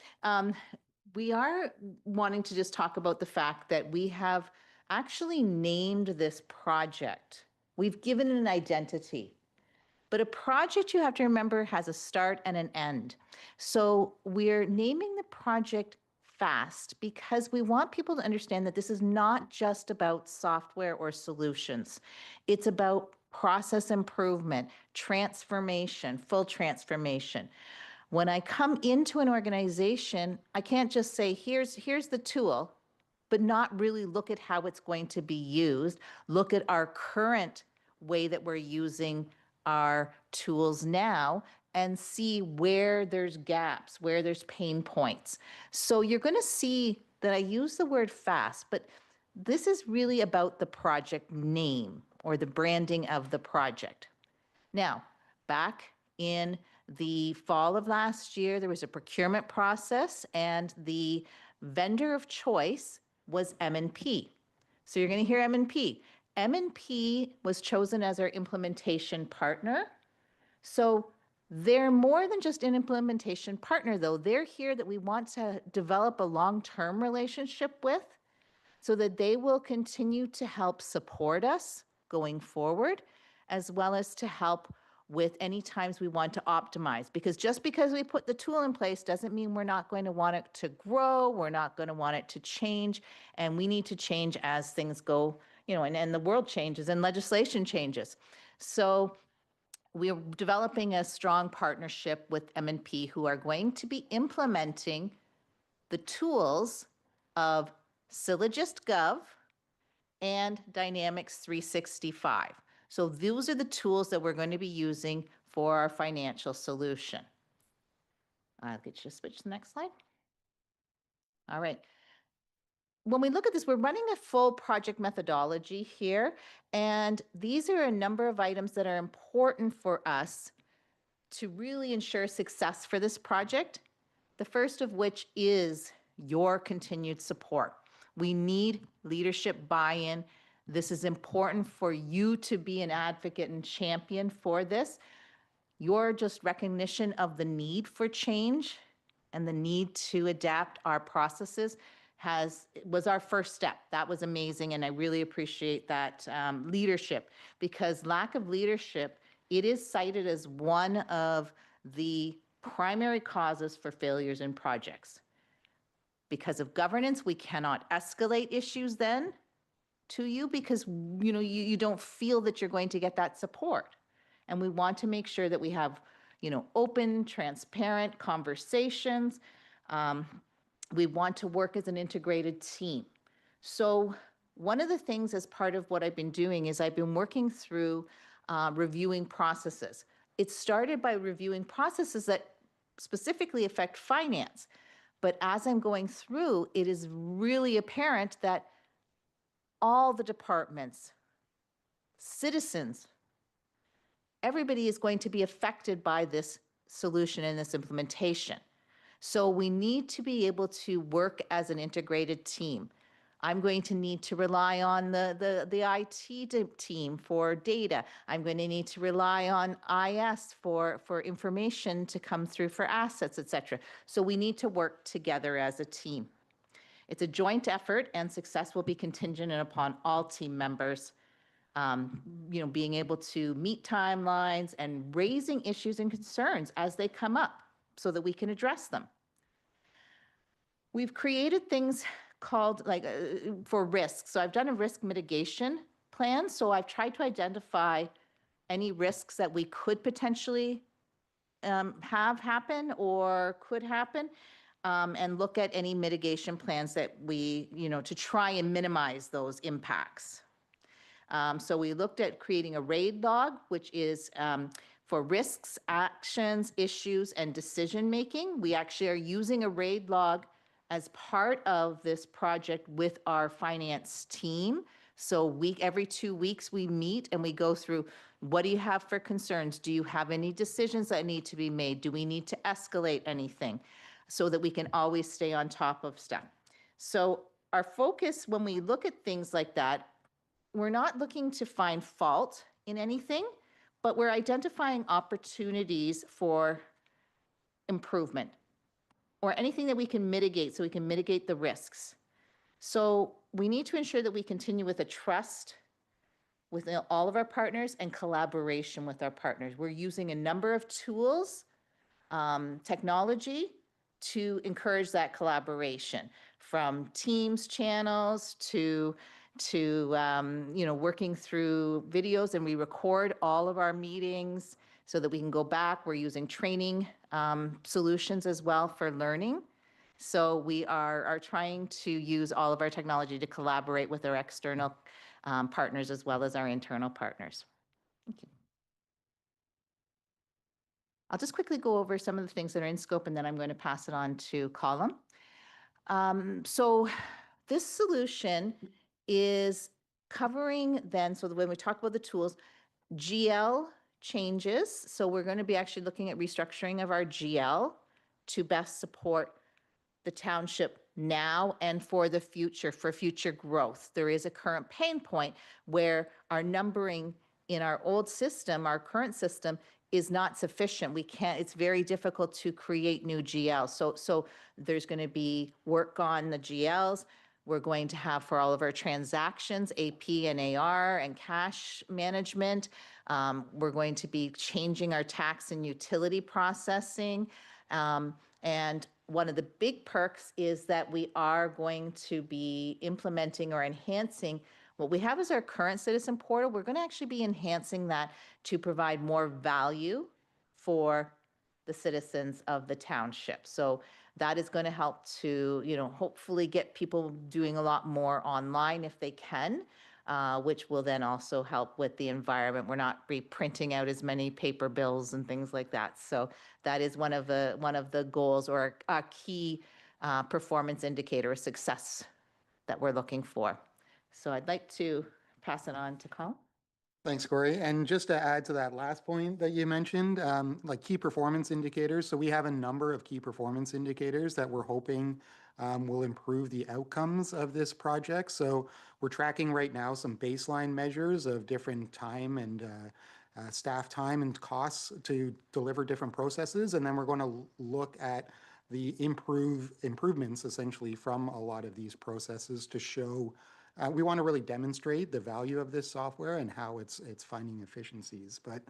S13: we are wanting to just talk about the fact that we have actually named this project. We've given it an identity. But a project, you have to remember, has a start and an end. So we're naming the project FAST because we want people to understand that this is not just about software or solutions. It's about process improvement, transformation, full transformation. When I come into an organization, I can't just say, here's the tool, but not really look at how it's going to be used, look at our current way that we're using our tools now, and see where there's gaps, where there's pain points. So you're going to see that I use the word FAST, but this is really about the project name or the branding of the project. Now, back in the fall of last year, there was a procurement process, and the vendor of choice was M&P. So you're going to hear M&P. M&P was chosen as our implementation partner. So they're more than just an implementation partner, though. They're here that we want to develop a long-term relationship with so that they will continue to help support us going forward, as well as to help with any times we want to optimize. Because just because we put the tool in place doesn't mean we're not going to want it to grow, we're not going to want it to change, and we need to change as things go, and the world changes and legislation changes. So we're developing a strong partnership with M&P, who are going to be implementing the tools of Syllogist.gov and Dynamics 365. So those are the tools that we're going to be using for our financial solution. I'll get you to switch to the next slide. All right. When we look at this, we're running a full project methodology here, and these are a number of items that are important for us to really ensure success for this project. The first of which is your continued support. We need leadership buy-in. This is important for you to be an advocate and champion for this. Your just recognition of the need for change and the need to adapt our processes was our first step. That was amazing, and I really appreciate that leadership, because lack of leadership, it is cited as one of the primary causes for failures in projects. Because of governance, we cannot escalate issues then to you because you don't feel that you're going to get that support. And we want to make sure that we have open, transparent conversations. We want to work as an integrated team. So one of the things as part of what I've been doing is I've been working through reviewing processes. It started by reviewing processes that specifically affect finance. But as I'm going through, it is really apparent that all the departments, citizens, everybody is going to be affected by this solution and this implementation. So we need to be able to work as an integrated team. I'm going to need to rely on the IT team for data. I'm going to need to rely on IS for information to come through for assets, et cetera. So we need to work together as a team. It's a joint effort, and success will be contingent upon all team members being able to meet timelines and raising issues and concerns as they come up so that we can address them. We've created things called for risks. So I've done a risk mitigation plan. So I've tried to identify any risks that we could potentially have happen or could happen, and look at any mitigation plans that we, to try and minimize those impacts. So we looked at creating a RAID log, which is for risks, actions, issues, and decision-making. We actually are using a RAID log as part of this project with our finance team. So every 2 weeks we meet and we go through, what do you have for concerns? Do you have any decisions that need to be made? Do we need to escalate anything? So that we can always stay on top of stuff. So our focus when we look at things like that, we're not looking to find fault in anything, but we're identifying opportunities for improvement or anything that we can mitigate so we can mitigate the risks. So we need to ensure that we continue with a trust with all of our partners and collaboration with our partners. We're using a number of tools, technology, to encourage that collaboration, from Teams channels to working through videos, and we record all of our meetings so that we can go back. We're using training solutions as well for learning. So we are trying to use all of our technology to collaborate with our external partners as well as our internal partners. Thank you. I'll just quickly go over some of the things that are in scope, and then I'm going to pass it on to Colin. So this solution is covering then, so when we talk about the tools, GL changes. So we're going to be actually looking at restructuring of our GL to best support the township now and for the future, for future growth. There is a current pain point where our numbering in our old system, our current system, is not sufficient. We can't, it's very difficult to create new GLs. So there's going to be work on the GLs. We're going to have for all of our transactions, AP and AR and cash management. We're going to be changing our tax and utility processing. And one of the big perks is that we are going to be implementing or enhancing what we have as our current citizen portal. We're going to actually be enhancing that to provide more value for the citizens of the township. So that is going to help to, hopefully get people doing a lot more online if they can, which will then also help with the environment. We're not reprinting out as many paper bills and things like that. So that is one of the goals or a key performance indicator of success that we're looking for. So I'd like to pass it on to Colin.
S12: Thanks, Corey. And just to add to that last point that you mentioned, like key performance indicators. So we have a number of key performance indicators that we're hoping will improve the outcomes of this project. So we're tracking right now some baseline measures of different time and staff time and costs to deliver different processes. And then we're going to look at the improvements essentially from a lot of these processes to show we want to really demonstrate the value of this software and how it's finding efficiencies. But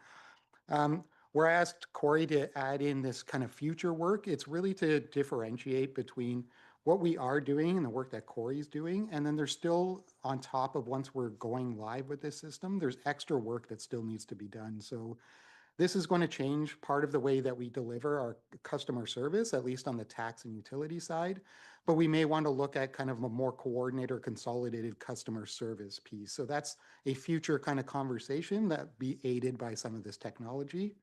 S12: where I asked Corey to add in this kind of future work, it's really to differentiate between what we are doing and the work that Corey's doing. And then there's still, on top of once we're going live with this system, there's extra work that still needs to be done. So this is going to change part of the way that we deliver our customer service, at least on the tax and utility side. But we may want to look at kind of a more coordinated or consolidated customer service piece. So that's a future kind of conversation that be aided by some of this technology.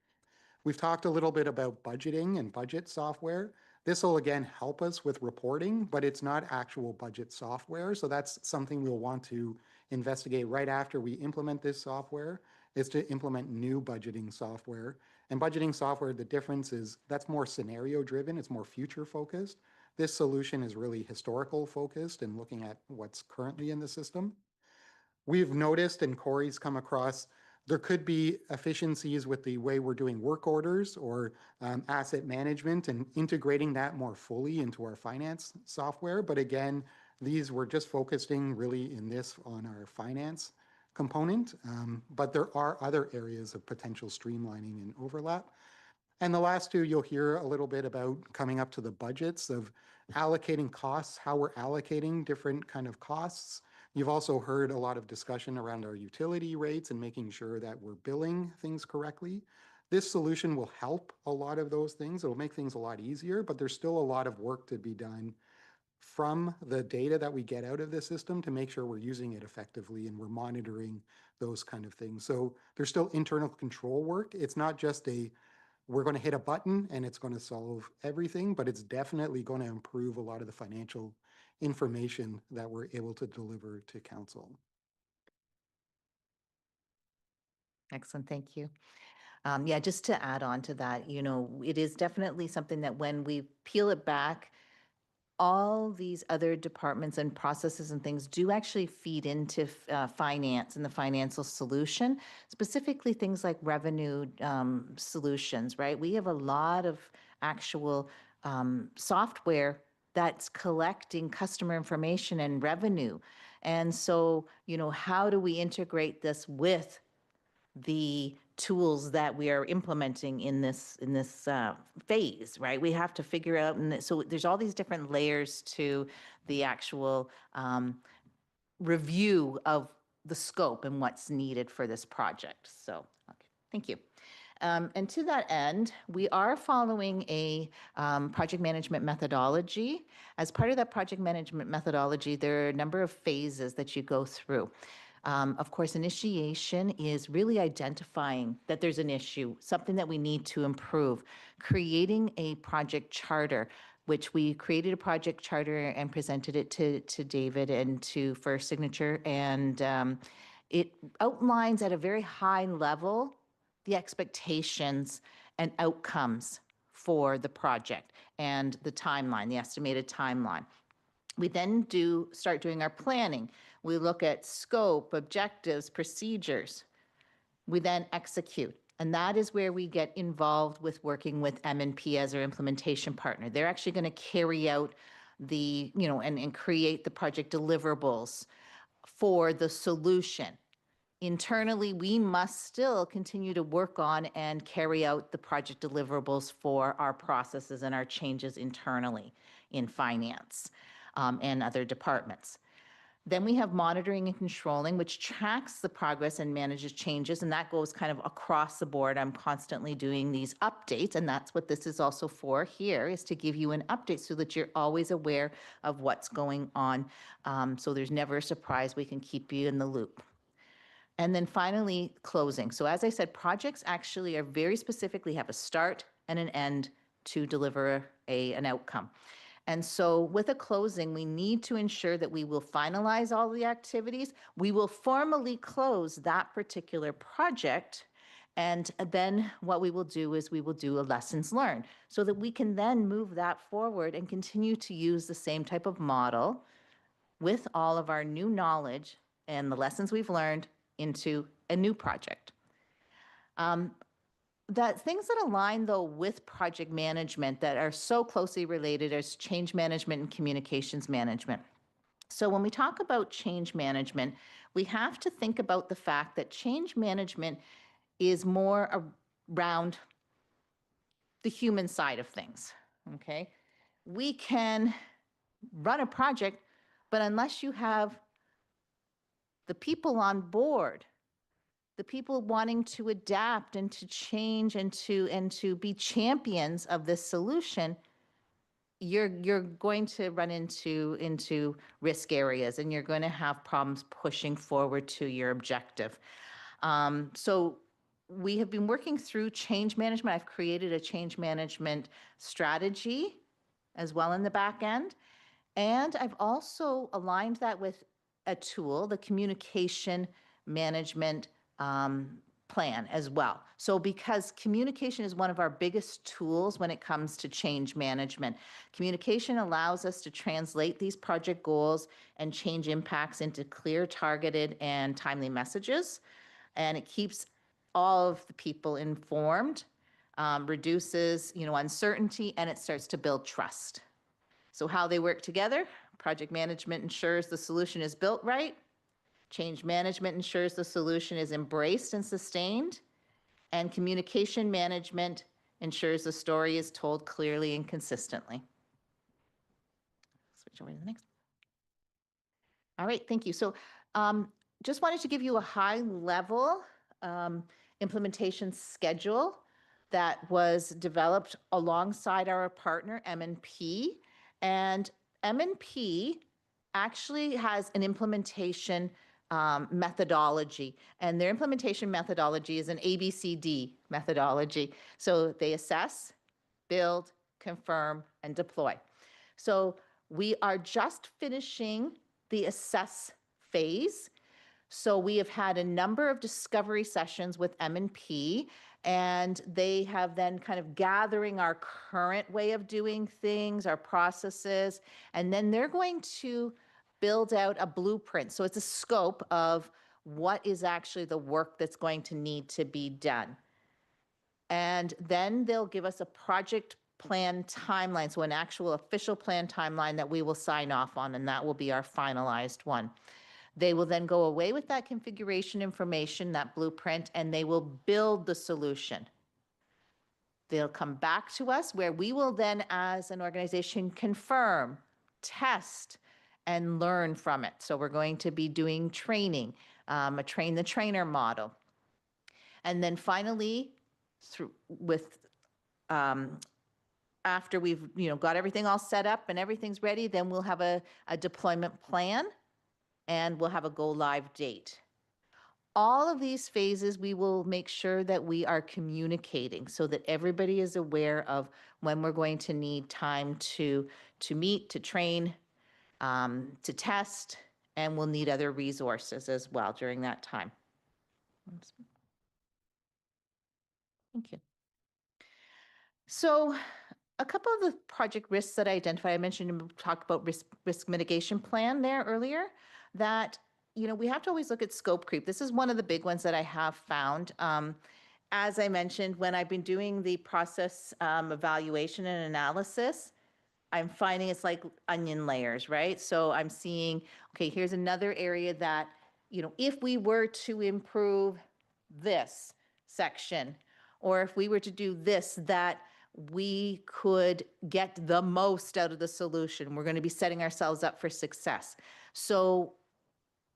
S12: We've talked a little bit about budgeting and budget software. This will again help us with reporting, but it's not actual budget software. So that's something we'll want to investigate right after we implement this software, is to implement new budgeting software. And budgeting software, the difference is that's more scenario driven, it's more future focused. This solution is really historical focused and looking at what's currently in the system. We've noticed, and Corey's come across, there could be efficiencies with the way we're doing work orders or asset management and integrating that more fully into our finance software. But again, these we're just focusing really in this on our finance component, but there are other areas of potential streamlining and overlap. And the last two, you'll hear a little bit about coming up to the budgets of allocating costs, how we're allocating different kind of costs. You've also heard a lot of discussion around our utility rates and making sure that we're billing things correctly. This solution will help a lot of those things. It'll make things a lot easier, but there's still a lot of work to be done from the data that we get out of the system to make sure we're using it effectively and we're monitoring those kind of things. So there's still internal control work. It's not just we're going to hit a button and it's going to solve everything, but it's definitely going to improve a lot of the financial information that we're able to deliver to council.
S13: Excellent, thank you. Yeah, just to add on to that, it is definitely something that when we peel it back, all these other departments and processes and things do actually feed into finance and the financial solution, specifically things like revenue solutions, right? We have a lot of actual software that's collecting customer information and revenue. And so, how do we integrate this with the tools that we are implementing in this phase, right? We have to figure out, and so there's all these different layers to the actual review of the scope and what's needed for this project. So, okay, thank you. And to that end, we are following a project management methodology. As part of that project management methodology, there are a number of phases that you go through. Of course, initiation is really identifying that there's an issue, something that we need to improve, creating a project charter, which we created a project charter and presented it to David and for signature. And it outlines at a very high level the expectations and outcomes for the project and the timeline, the estimated timeline. We then start doing our planning. We look at scope, objectives, procedures. We then execute. And that is where we get involved with working with M&P as our implementation partner. They're actually going to carry out the, and create the project deliverables for the solution. Internally, we must still continue to work on and carry out the project deliverables for our processes and our changes internally in finance and other departments. Then we have monitoring and controlling, which tracks the progress and manages changes, and that goes kind of across the board. I'm constantly doing these updates, and that's what this is also for here, is to give you an update so that you're always aware of what's going on. So there's never a surprise. We can keep you in the loop. And then finally, closing. So as I said, projects actually are very specifically have a start and an end to deliver an outcome. And so with a closing, we need to ensure that we will finalize all the activities. We will formally close that particular project. And then what we will do is we will do a lessons learned so that we can then move that forward and continue to use the same type of model with all of our new knowledge and the lessons we've learned into a new project. That things that align though with project management that are so closely related is change management and communications management. So when we talk about change management, we have to think about the fact that change management is more around the human side of things, okay? We can run a project, but unless you have the people on board, the people wanting to adapt and to change and to be champions of this solution, you're going to run into risk areas and you're going to have problems pushing forward to your objective. So we have been working through change management. I've created a change management strategy as well in the back end. And I've also aligned that with a tool, the communication management plan as well. So because communication is one of our biggest tools when it comes to change management. Communication allows us to translate these project goals and change impacts into clear, targeted, and timely messages. And it keeps all of the people informed, reduces uncertainty, and it starts to build trust. So how they work together, project management ensures the solution is built right. Change management ensures the solution is embraced and sustained. And communication management ensures the story is told clearly and consistently. Switch over to the next. All right, thank you. So just wanted to give you a high level implementation schedule that was developed alongside our partner, M&P. And M&P actually has an implementation methodology, and their implementation methodology is an ABCD methodology. So they assess, build, confirm, and deploy. So we are just finishing the assess phase. So we have had a number of discovery sessions with M&P, and they have then kind of gathering our current way of doing things, our processes, and then they're going to build out a blueprint. So it's a scope of what is actually the work that's going to need to be done. And then they'll give us a project plan timeline, so an actual official plan timeline that we will sign off on, and that will be our finalized one. They will then go away with that configuration information, that blueprint, and they will build the solution. They'll come back to us where we will then, as an organization, confirm, test, and learn from it. So we're going to be doing training, a train the trainer model. And then finally, after we've got everything all set up and everything's ready, then we'll have a deployment plan and we'll have a go live date. All of these phases, we will make sure that we are communicating so that everybody is aware of when we're going to need time to meet, to train, to test, and we'll need other resources as well during that time. Thank you. So a couple of the project risks that I identified, I mentioned, talked about risk mitigation plan there earlier, that we have to always look at scope creep. This is one of the big ones that I have found. As I mentioned, when I've been doing the process evaluation and analysis, I'm finding it's like onion layers, right? So I'm seeing, okay, here's another area that, if we were to improve this section, or if we were to do this, that we could get the most out of the solution. We're going to be setting ourselves up for success. So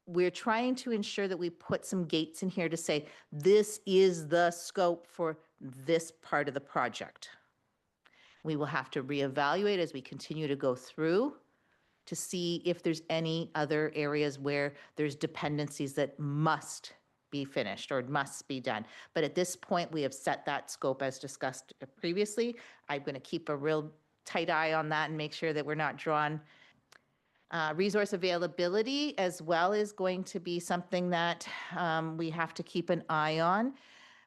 S13: we're trying to ensure that we put some gates in here to say, this is the scope for this part of the project. We will have to reevaluate as we continue to go through to see if there's any other areas where there's dependencies that must be finished or must be done. But at this point, we have set that scope as discussed previously. I'm going to keep a real tight eye on that and make sure that we're not drawn. Resource availability as well is going to be something that we have to keep an eye on,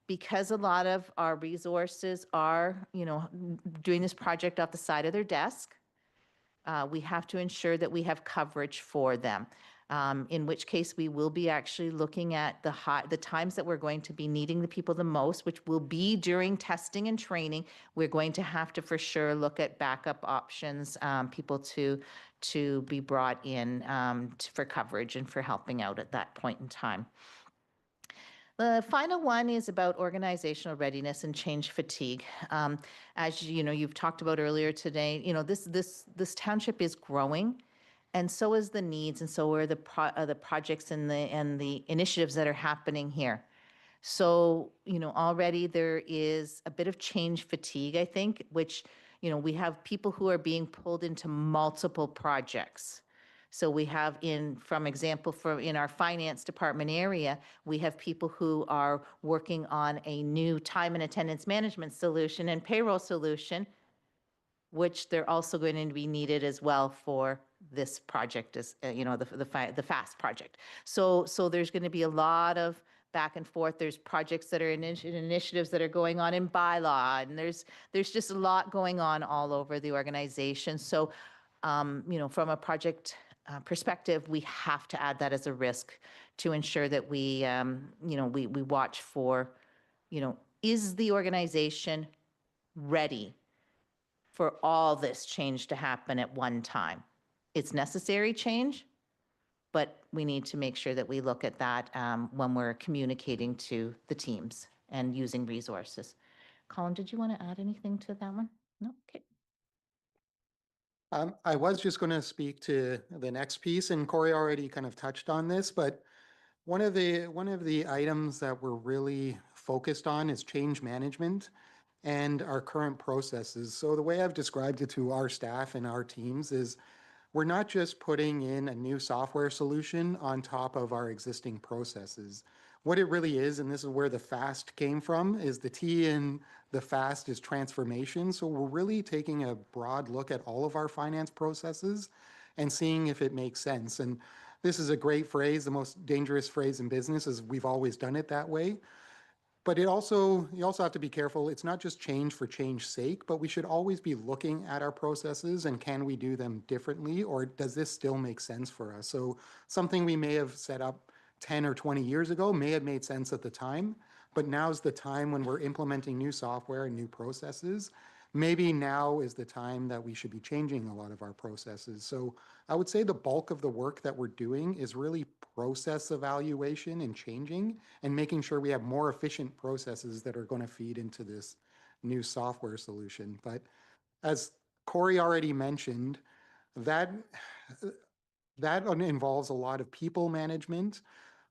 S13: because a lot of our resources are, doing this project off the side of their desk. We have to ensure that we have coverage for them, in which case we will be actually looking at the times that we're going to be needing the people the most, which will be during testing and training. We're going to have to for sure look at backup options, people to be brought in for coverage and for helping out at that point in time. The final one is about organizational readiness and change fatigue. As you've talked about earlier today, this township is growing, and so is the needs, and so are the projects and the initiatives that are happening here. So already there is a bit of change fatigue, I think, which we have people who are being pulled into multiple projects. So we have in our finance department area, we have people who are working on a new time and attendance management solution and payroll solution, which they're also going to be needed as well for this project, as the FAST project. So there's going to be a lot of back and forth. There's projects that are initiatives that are going on in bylaw, and there's just a lot going on all over the organization. So from a project perspective, we have to add that as a risk to ensure that we watch for, is the organization ready for all this change to happen at one time? It's necessary change, but we need to make sure that we look at that when we're communicating to the teams and using resources. Colin, did you want to add anything to that one? No? Okay.
S12: I was just going to speak to the next piece, and Corey already kind of touched on this, but one of the items that we're really focused on is change management and our current processes. So the way I've described it to our staff and our teams is we're not just putting in a new software solution on top of our existing processes. What it really is, and this is where the FAST came from, is the T in the FAST is transformation. So we're really taking a broad look at all of our finance processes and seeing if it makes sense. And this is a great phrase. The most dangerous phrase in business is we've always done it that way. But you also have to be careful. It's not just change for change's sake, but we should always be looking at our processes and can we do them differently, or does this still make sense for us? So something we may have set up 10 or 20 years ago may have made sense at the time, but now's the time when we're implementing new software and new processes. Maybe now is the time that we should be changing a lot of our processes. So I would say the bulk of the work that we're doing is really process evaluation and changing and making sure we have more efficient processes that are going to feed into this new software solution. But as Corey already mentioned, that involves a lot of people management.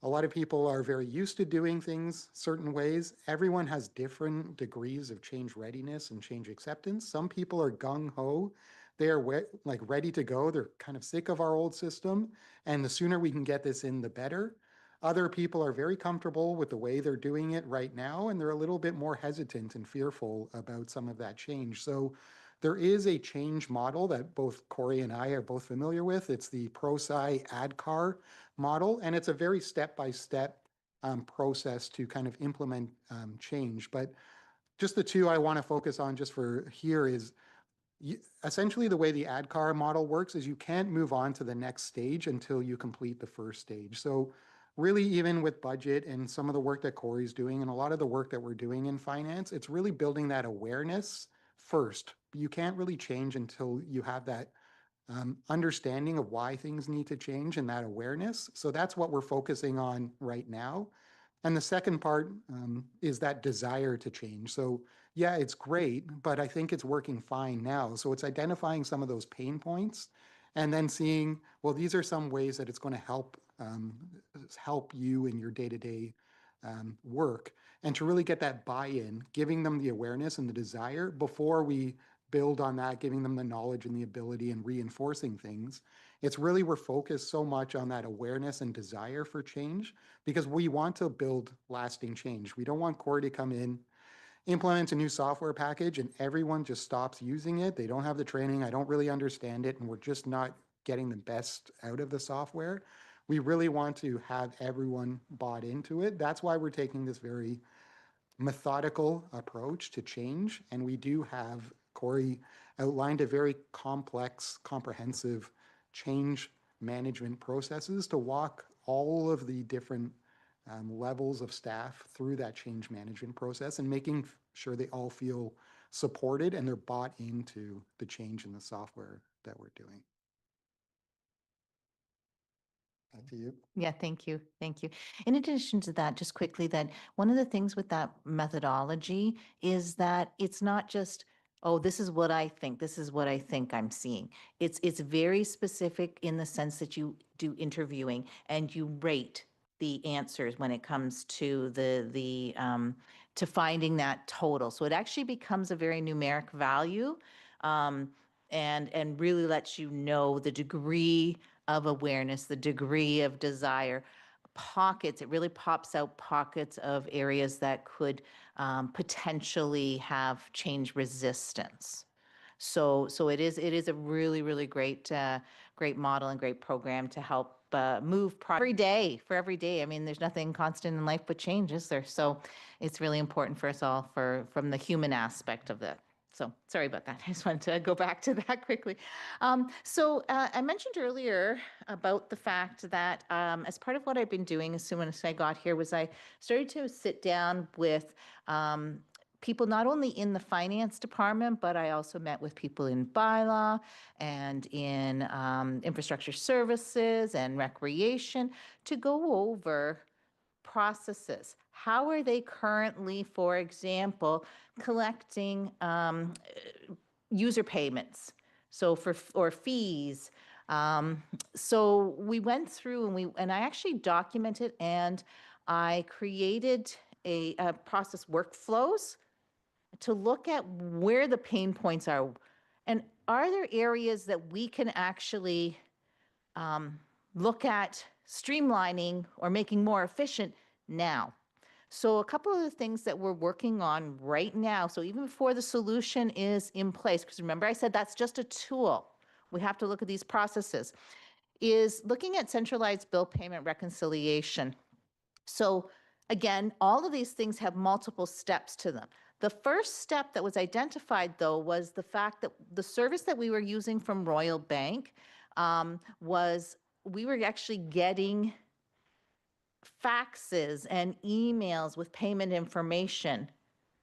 S12: A lot of people are very used to doing things certain ways. Everyone has different degrees of change readiness and change acceptance. Some people are gung-ho. They are like ready to go. They're kind of sick of our old system. And the sooner we can get this in, the better. Other people are very comfortable with the way they're doing it right now, and they're a little bit more hesitant and fearful about some of that change. So there is a change model that both Corey and I are both familiar with. It's the ProSci ADCAR model, and it's a very step-by-step process to kind of implement change. But just the two I want to focus on just for here is essentially the way the ADCAR model works is you can't move on to the next stage until you complete the first stage. So really, even with budget and some of the work that Corey's doing and a lot of the work that we're doing in finance, it's really building that awareness first. You can't really change until you have that understanding of why things need to change and that awareness. So that's what we're focusing on right now. And the second part is that desire to change. So yeah, it's great, but I think it's working fine now. So it's identifying some of those pain points and then seeing, well, these are some ways that it's going to help you in your day-to-day work, and to really get that buy-in, giving them the awareness and the desire before we build on that, giving them the knowledge and the ability and reinforcing things. It's really, we're focused so much on that awareness and desire for change because we want to build lasting change. We don't want Corey to come in, implement a new software package, and everyone just stops using it. They don't have the training. I don't really understand it, and we're just not getting the best out of the software. We really want to have everyone bought into it. That's why we're taking this very methodical approach to change. And we do have, Corey outlined a very complex, comprehensive change management processes to walk all of the different levels of staff through that change management process and making sure they all feel supported and they're bought into the change in the software that we're doing. Back to you.
S13: Yeah, thank you. Thank you. In addition to that, just quickly, that one of the things with that methodology is that it's not just, oh, this is what I think, this is what I think I'm seeing. It's very specific in the sense that you do interviewing and you rate the answers when it comes to to finding that total. So it actually becomes a very numeric value, and really lets you know the degree of awareness, the degree of desire, pockets. It really pops out pockets of areas that could potentially have change resistance. So it is a really, really great model and great program to help move every day. I mean, there's nothing constant in life but change, is there? So it's really important for us all from the human aspect of that. So sorry about that. I just wanted to go back to that quickly. I mentioned earlier about the fact that as part of what I've been doing as soon as I got here was I started to sit down with people not only in the finance department, but I also met with people in bylaw and in infrastructure services and recreation to go over processes. How are they currently, for example, collecting user payments? So or fees. So we went through and I actually documented and I created a process workflows to look at where the pain points are and are there areas that we can actually look at streamlining or making more efficient now. So a couple of the things that we're working on right now, so even before the solution is in place, because remember I said that's just a tool, we have to look at these processes, is looking at centralized bill payment reconciliation. So again, all of these things have multiple steps to them. The first step that was identified, though, was the fact that the service that we were using from Royal Bank was we were actually getting faxes and emails with payment information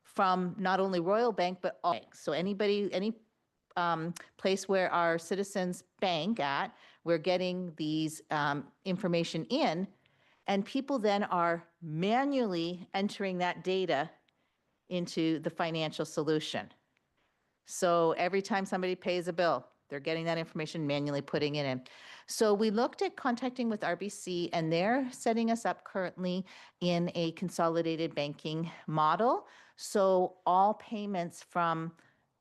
S13: from not only Royal Bank, but all banks. So anybody, any place where our citizens bank at, we're getting these information in, and people then are manually entering that data into the financial solution. So every time somebody pays a bill, they're getting that information, manually putting it in. So we looked at contacting with RBC, and they're setting us up currently in a consolidated banking model. So all payments from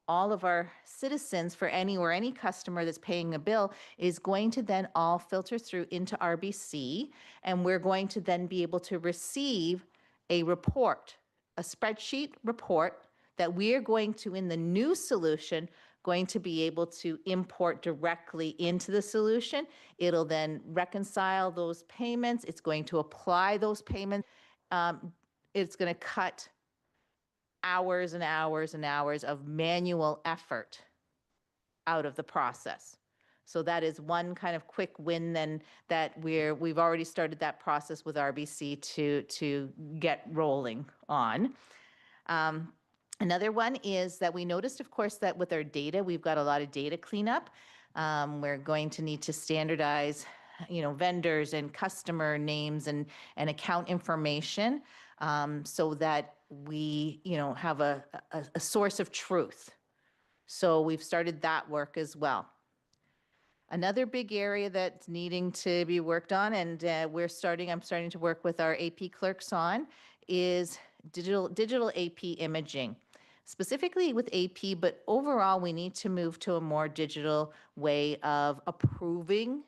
S13: all of our citizens for any customer that's paying a bill is going to then all filter through into RBC, and we're going to then be able to receive a report, a spreadsheet report that we're going to, in the new solution, going to be able to import directly into the solution. It'll then reconcile those payments. It's going to apply those payments. It's going to cut hours and hours and hours of manual effort out of the process. So that is one kind of quick win then that we've already started that process with RBC to get rolling on. Another one is that we noticed, of course, that with our data, we've got a lot of data cleanup. We're going to need to standardize, vendors and customer names and account information so that we, have a source of truth. So we've started that work as well. Another big area that's needing to be worked on, and I'm starting to work with our AP clerks on, is digital AP imaging. Specifically with AP, but overall we need to move to a more digital way of approving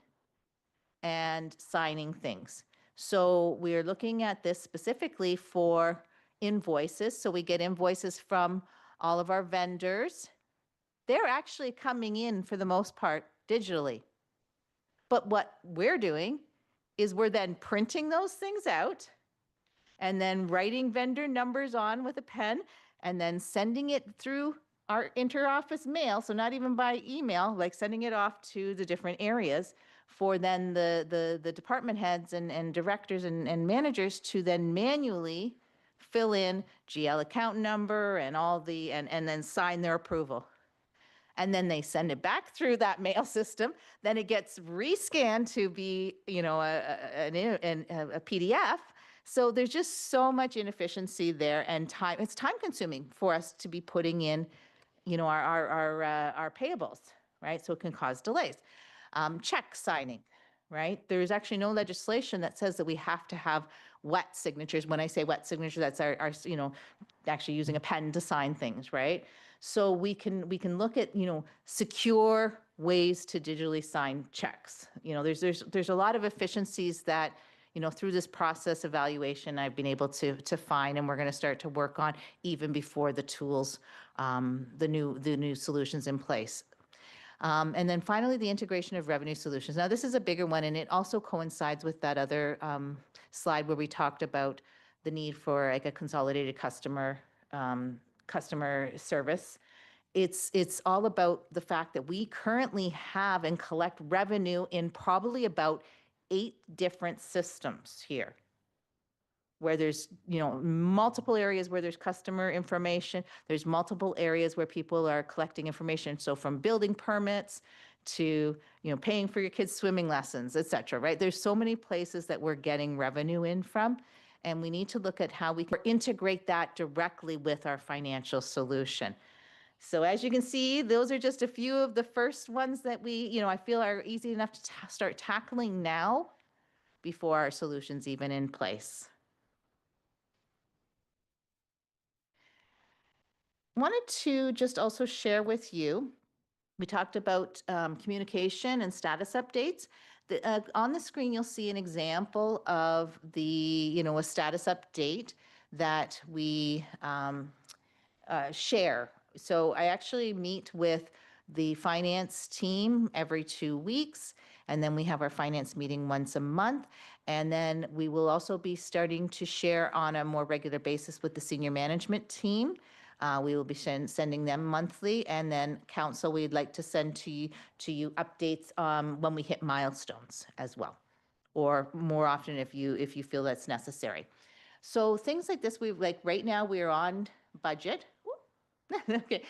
S13: and signing things. So we're looking at this specifically for invoices. So we get invoices from all of our vendors. They're actually coming in for the most part digitally. But what we're doing is we're then printing those things out and then writing vendor numbers on with a pen and then sending it through our interoffice mail, so not even by email, like sending it off to the different areas for then the department heads and directors and managers to then manually fill in GL account number and all and then sign their approval. And then they send it back through that mail system. Then it gets rescanned to be, a PDF. So there's just so much inefficiency there and time. It's time consuming for us to be putting in, our payables, right? So it can cause delays. Check signing, right? There's actually no legislation that says that we have to have wet signatures. When I say wet signature, that's our actually using a pen to sign things, right? So we can look at, secure ways to digitally sign checks. There's a lot of efficiencies that, through this process evaluation, I've been able to find, and we're going to start to work on even before the tools, the new solutions in place. And then finally, the integration of revenue solutions. Now, this is a bigger one, and it also coincides with that other slide where we talked about the need for like a consolidated customer service. It's all about the fact that we currently have and collect revenue in probably about 8 different systems here, where there's, multiple areas where there's customer information. There's multiple areas where people are collecting information. So from building permits to, paying for your kids' swimming lessons, et cetera, right? There's so many places that we're getting revenue in from, and we need to look at how we can integrate that directly with our financial solution. So as you can see, those are just a few of the first ones that we, I feel are easy enough to start tackling now before our solution's even in place. Wanted to just also share with you, we talked about communication and status updates. On the screen, you'll see an example of a status update that we share. So I actually meet with the finance team every 2 weeks, and then we have our finance meeting once a month. And then we will also be starting to share on a more regular basis with the senior management team. We will be sending them monthly, and then council, we'd like to send to you updates when we hit milestones as well, or more often if you feel that's necessary. So things like this, right now we are on budget. Okay.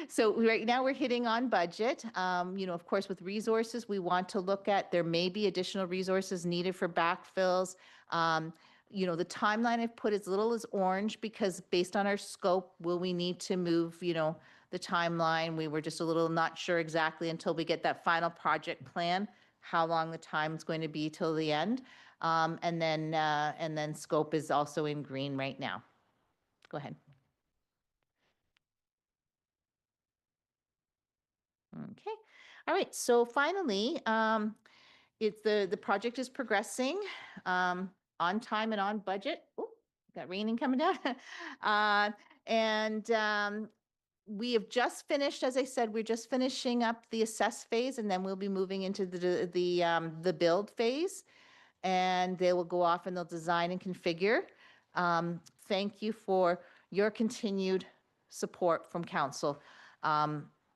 S13: So right now we're hitting on budget. Of course, with resources, we want to look at, there may be additional resources needed for backfills. The timeline I've put as little as orange because based on our scope, will we need to move, the timeline? We were just a little not sure exactly until we get that final project plan, how long the time is going to be till the end. And then scope is also in green right now. Go ahead. Okay. All right. So finally, it's the project is progressing on time and on budget. Oh, got raining coming down. And we have just finished, as I said, we're just finishing up the assess phase, and then we'll be moving into the build phase. And they will go off and they'll design and configure. Thank you for your continued support from council.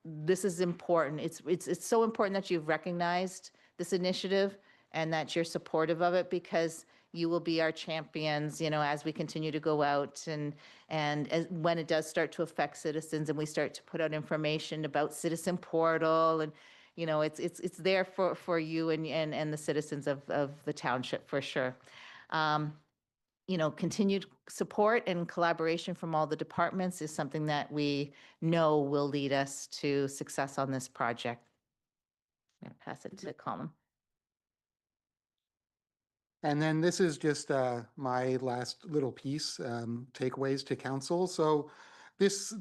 S13: This is important. It's so important that you've recognized this initiative and that you're supportive of it because you will be our champions, as we continue to go out and when it does start to affect citizens and we start to put out information about citizen portal and it's there for you and the citizens of the township for sure. Continued support and collaboration from all the departments is something that we know will lead us to success on this project. I'm going to pass it to Colin.
S12: And then this is just my last little piece, takeaways to council. So this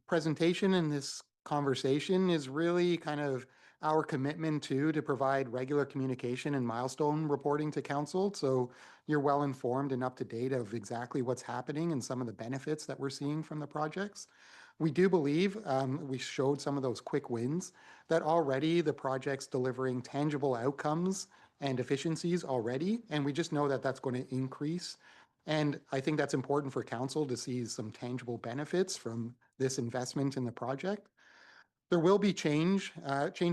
S12: presentation and this conversation is really kind of our commitment to provide regular communication and milestone reporting to council. So you're well informed and up to date of exactly what's happening and some of the benefits that we're seeing from the projects. We do believe, we showed some of those quick wins, that already the project's delivering tangible outcomes and efficiencies already, and we just know that that's going to increase. And I think that's important for council to see some tangible benefits from this investment in the project. There will be change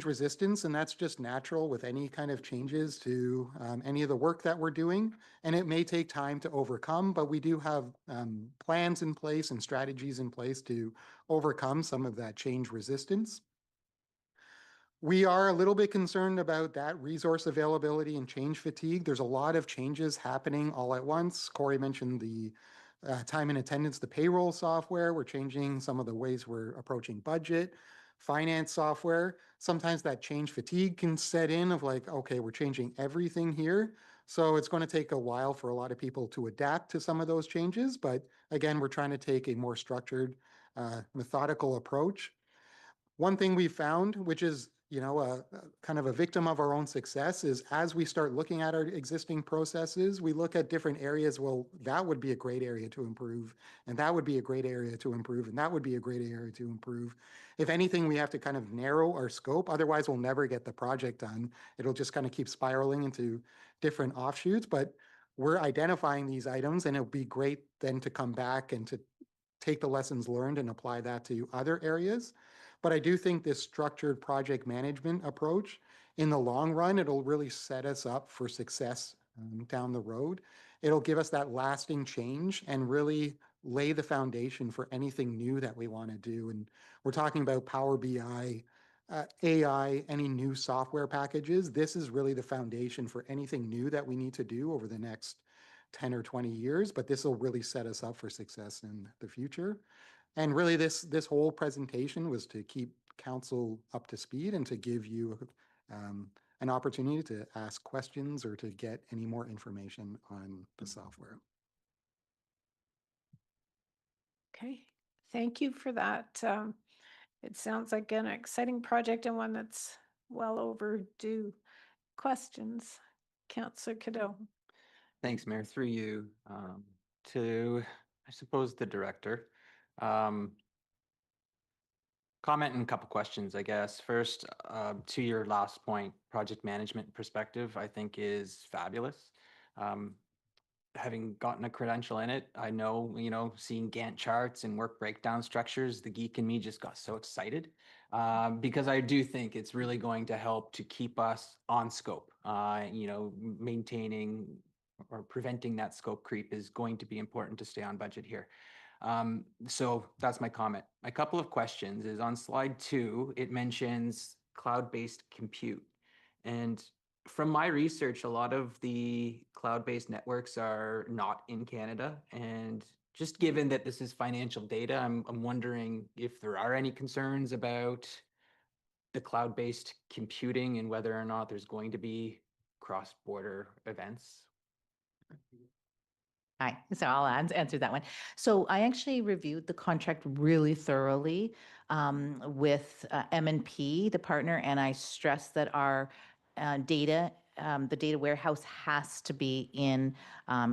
S12: resistance, and that's just natural with any kind of changes to any of the work that we're doing. And it may take time to overcome, but we do have plans in place and strategies in place to overcome some of that change resistance. We are a little bit concerned about that resource availability and change fatigue. There's a lot of changes happening all at once. Corey mentioned the time and attendance, the payroll software. We're changing some of the ways we're approaching budget, finance software. Sometimes that change fatigue can set in of like, okay, we're changing everything here. So it's going to take a while for a lot of people to adapt to some of those changes. But again, we're trying to take a more structured, methodical approach. One thing we found, which is kind of a victim of our own success, is as we start looking at our existing processes, we look at different areas. Well, that would be a great area to improve, and that would be a great area to improve, and that would be a great area to improve. If anything, we have to kind of narrow our scope. Otherwise, we'll never get the project done. It'll just kind of keep spiraling into different offshoots. But we're identifying these items, and it'll be great then to come back and to take the lessons learned and apply that to other areas. But I do think this structured project management approach, in the long run, it'll really set us up for success down the road. It'll give us that lasting change and really lay the foundation for anything new that we want to do. And we're talking about Power BI, AI, any new software packages. This is really the foundation for anything new that we need to do over the next 10 or 20 years, but this will really set us up for success in the future. And really this whole presentation was to keep council up to speed and to give you an opportunity to ask questions or to get any more information on the software.
S1: Okay, thank you for that. It sounds like an exciting project and one that's well overdue. Questions? Councillor Cadeau.
S4: Thanks, Mayor. Through you to, I suppose, the director. Comment and a couple questions, I guess. First, to your last point, project management perspective, I think is fabulous. Having gotten a credential in it, I know, seeing Gantt charts and work breakdown structures, the geek in me just got so excited because I do think it's really going to help to keep us on scope. Maintaining or preventing that scope creep is going to be important to stay on budget here. So that's my comment. A couple of questions is on slide 2, it mentions cloud-based compute. And from my research, a lot of the cloud-based networks are not in Canada. And just given that this is financial data, I'm wondering if there are any concerns about the cloud-based computing and whether or not there's going to be cross-border events.
S13: Hi, so I'll answer that one. So I actually reviewed the contract really thoroughly with M&P, the partner, and I stressed that our data, the data warehouse has to be in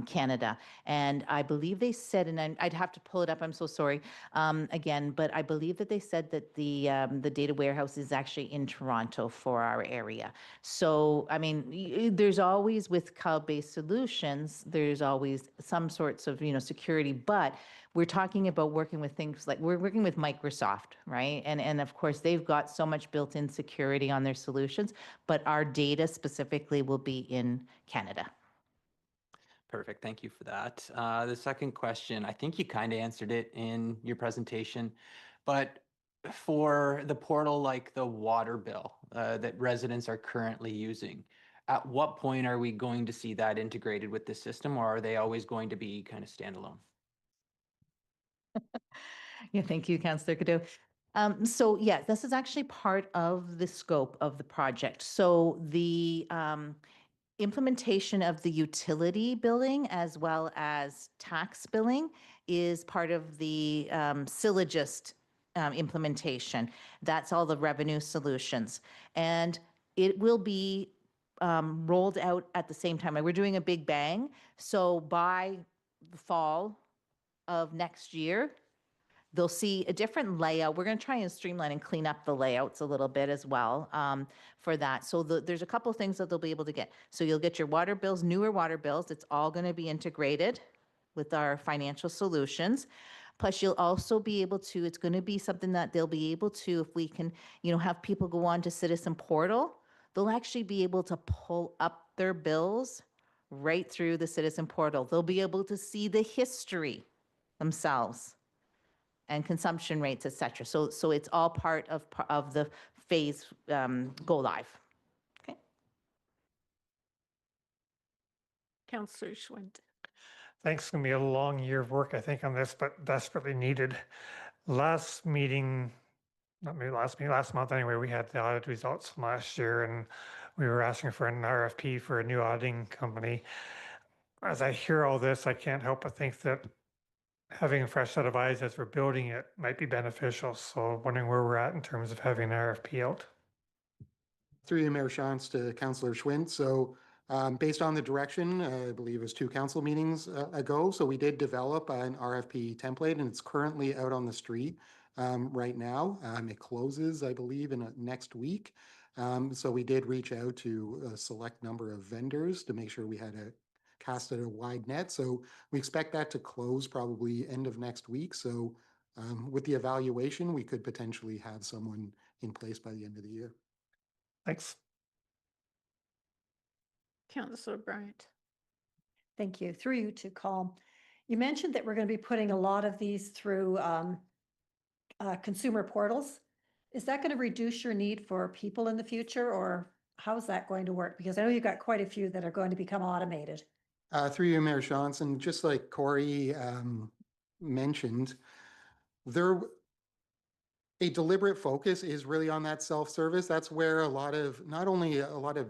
S13: Canada. And I believe they said, and I'd have to pull it up, I'm so sorry, again, but I believe that they said that the data warehouse is actually in Toronto for our area. So, I mean, there's always with cloud-based solutions, there's always some sorts of, security, but we're talking about working with things like we're working with Microsoft, right? And of course, they've got so much built-in security on their solutions, but our data specifically will be in Canada.
S4: Perfect. Thank you for that. The second question, I think you kind of answered it in your presentation, but for the portal like the water bill that residents are currently using, at what point are we going to see that integrated with the system, or are they always going to be kind of standalone?
S13: Yeah, thank you, Councillor Cadeau. So yeah, this is actually part of the scope of the project. So the implementation of the utility billing as well as tax billing is part of the syllogist implementation. That's all the revenue solutions. And it will be rolled out at the same time. Like, we're doing a big bang. So by the fall of next year, they'll see a different layout. We're going to try and streamline and clean up the layouts a little bit as well for that. So there's a couple of things that they'll be able to get. So you'll get your water bills, newer water bills. It's all going to be integrated with our financial solutions. Plus, you'll also be able to, it's going to be something that they'll be able to, if we can, have people go on to Citizen Portal, they'll actually be able to pull up their bills right through the Citizen Portal. They'll be able to see the history themselves and consumption rates, et cetera. So it's all part of the phase go live. Okay.
S1: Councillor Schwint.
S6: Thanks. It's going to be a long year of work, I think, on this, but desperately needed. Last meeting, not maybe last month anyway, we had the audit results from last year, and we were asking for an RFP for a new auditing company. As I hear all this, I can't help but think that having a fresh set of eyes as we're building it might be beneficial. So wondering where we're at in terms of having an RFP out.
S12: Through you, Mayor Shantz, to Councillor Schwint. So based on the direction, I believe it was 2 council meetings ago, so we did develop an RFP template, and it's currently out on the street right now. It closes, I believe, in next week. So we did reach out to a select number of vendors to make sure we had casted a wide net. So we expect that to close probably end of next week. So with the evaluation, we could potentially have someone in place by the end of the year.
S6: Thanks.
S1: Councillor Bryant.
S8: Thank you. Through you to Colm. You mentioned that we're going to be putting a lot of these through consumer portals. Is that going to reduce your need for people in the future, or how is that going to work? Because I know you've got quite a few that are going to become automated.
S12: Through you, Mayor Shantz, and just like Corey mentioned, a deliberate focus is really on that self-service. That's where not only a lot of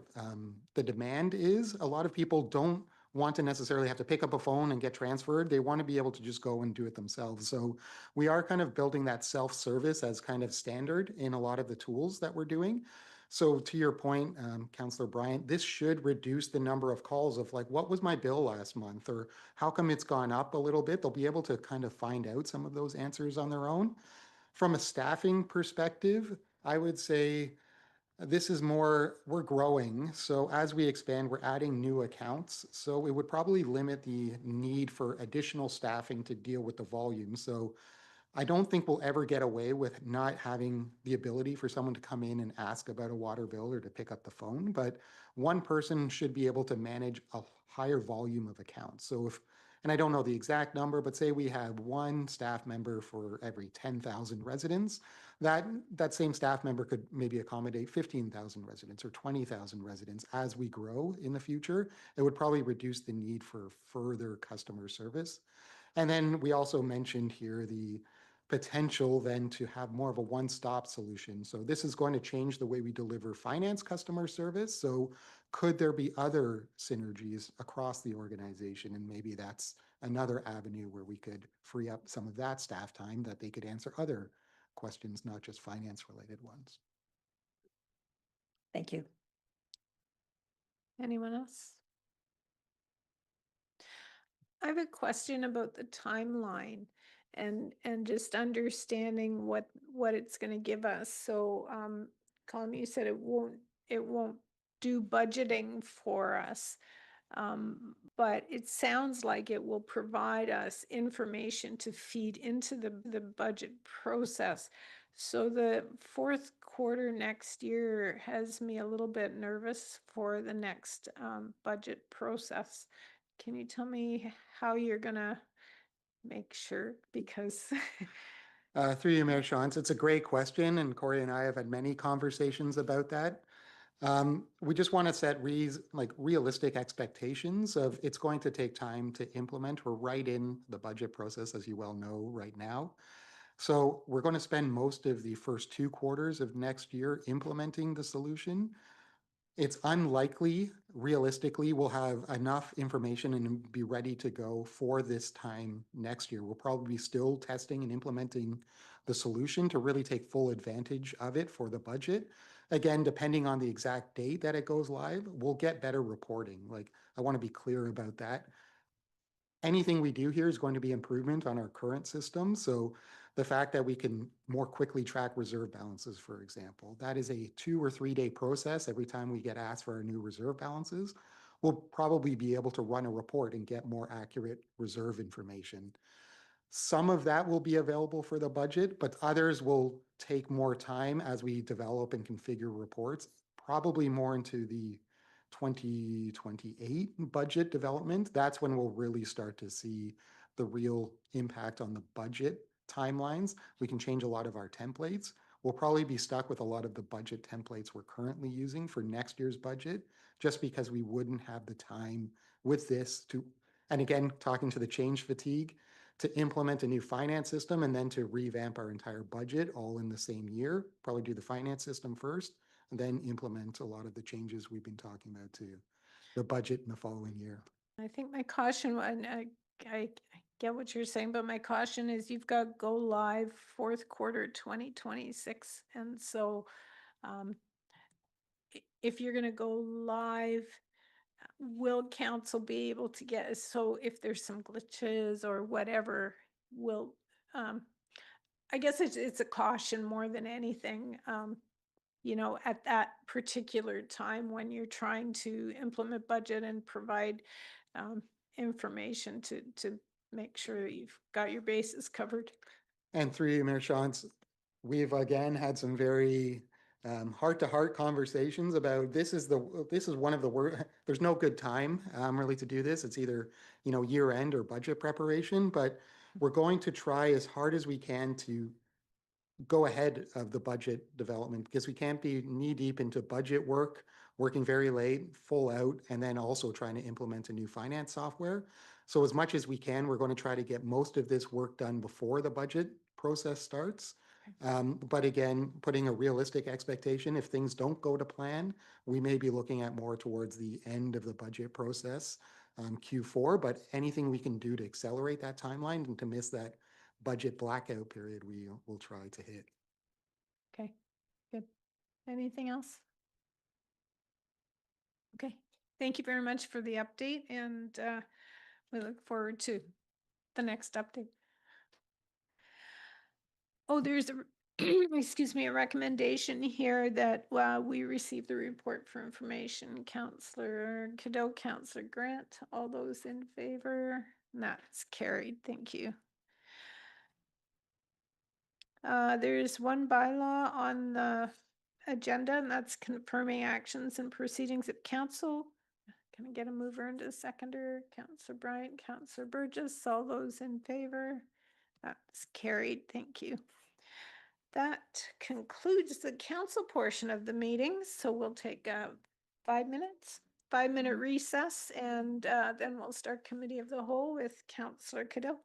S12: the demand is, a lot of people don't want to necessarily have to pick up a phone and get transferred. They want to be able to just go and do it themselves. So we are kind of building that self-service as kind of standard in a lot of the tools that we're doing. So to your point, Councillor Bryant, this should reduce the number of calls of like, what was my bill last month? Or how come it's gone up a little bit? They'll be able to kind of find out some of those answers on their own. From a staffing perspective, I would say this is more, we're growing. So as we expand, we're adding new accounts. So it would probably limit the need for additional staffing to deal with the volume. So I don't think we'll ever get away with not having the ability for someone to come in and ask about a water bill or to pick up the phone, but one person should be able to manage a higher volume of accounts. So if and I don't know the exact number, but say we have one staff member for every 10,000 residents, that same staff member could maybe accommodate 15,000 residents or 20,000 residents. As we grow in the future, it would probably reduce the need for further customer service. And then we also mentioned here the potential then to have more of a one-stop solution. So this is going to change the way we deliver finance customer service. So could there be other synergies across the organization? And maybe that's another avenue where we could free up some of that staff time that they could answer other questions, not just finance-related ones.
S8: Thank you.
S1: Anyone else? I have a question about the timeline and just understanding what it's going to give us. So, Colin, you said it won't do budgeting for us, but it sounds like it will provide us information to feed into the budget process. So the fourth quarter next year has me a little bit nervous for the next budget process. Can you tell me how you're gonna make sure? Because
S12: Through you, Mayor Shantz, it's a great question, and Corey and I have had many conversations about that. We just want to set realistic expectations of it's going to take time to implement. We're right in the budget process, as you well know, right now. So we're going to spend most of the first 2 quarters of next year implementing the solution. It's unlikely, realistically, we'll have enough information and be ready to go for this time next year. We'll probably be still testing and implementing the solution to really take full advantage of it for the budget. Again, depending on the exact date that it goes live, we'll get better reporting. Like, I want to be clear about that. Anything we do here is going to be improvement on our current system. So the fact that we can more quickly track reserve balances, for example, that is a 2 or 3 day process. Every time we get asked for our new reserve balances, we'll probably be able to run a report and get more accurate reserve information. Some of that will be available for the budget, but others will take more time as we develop and configure reports, probably more into the 2028 budget development. That's when we'll really start to see the real impact on the budget timelines. We can change a lot of our templates. We'll probably be stuck with a lot of the budget templates we're currently using for next year's budget, just because we wouldn't have the time with this to, and again, talking to the change fatigue, to implement a new finance system and then to revamp our entire budget all in the same year. Probably do the finance system first and then implement a lot of the changes we've been talking about to the budget in the following year.
S1: I think my caution, and I get what you're saying, but my caution is you've got go live fourth quarter 2026. And so if you're going to go live, will council be able to get, so if there's some glitches or whatever, will, I guess it's a caution more than anything, you know, at that particular time when you're trying to implement budget and provide information to make sure that you've got your bases covered.
S12: And through you, Mayor Shantz, we've again had some very heart-to-heart conversations about this is one of the worst. There's no good time really to do this. It's either, you know, year end or budget preparation, but we're going to try as hard as we can to go ahead of the budget development, because we can't be knee deep into budget work, working very late, full out, and then also trying to implement a new finance software. So as much as we can, we're going to try to get most of this work done before the budget process starts. But again, putting a realistic expectation, if things don't go to plan, we may be looking at more towards the end of the budget process, Q4, but anything we can do to accelerate that timeline and to miss that budget blackout period, we will try to hit.
S1: Okay, good. Anything else? Okay, thank you very much for the update, and we look forward to the next update. Oh, there's a, excuse me, a recommendation here that we received the report for information. Councillor Cadeau, Councillor Grant, all those in favor? That's carried, thank you. There's one bylaw on the agenda, and that's confirming actions and proceedings of council. Can I get a mover and a seconder? Councillor Bryant, Councillor Burgess, all those in favor? That's carried. Thank you. That concludes the council portion of the meeting. So we'll take 5 minutes, 5-minute recess, and then we'll start committee of the whole with Councillor Cadeau.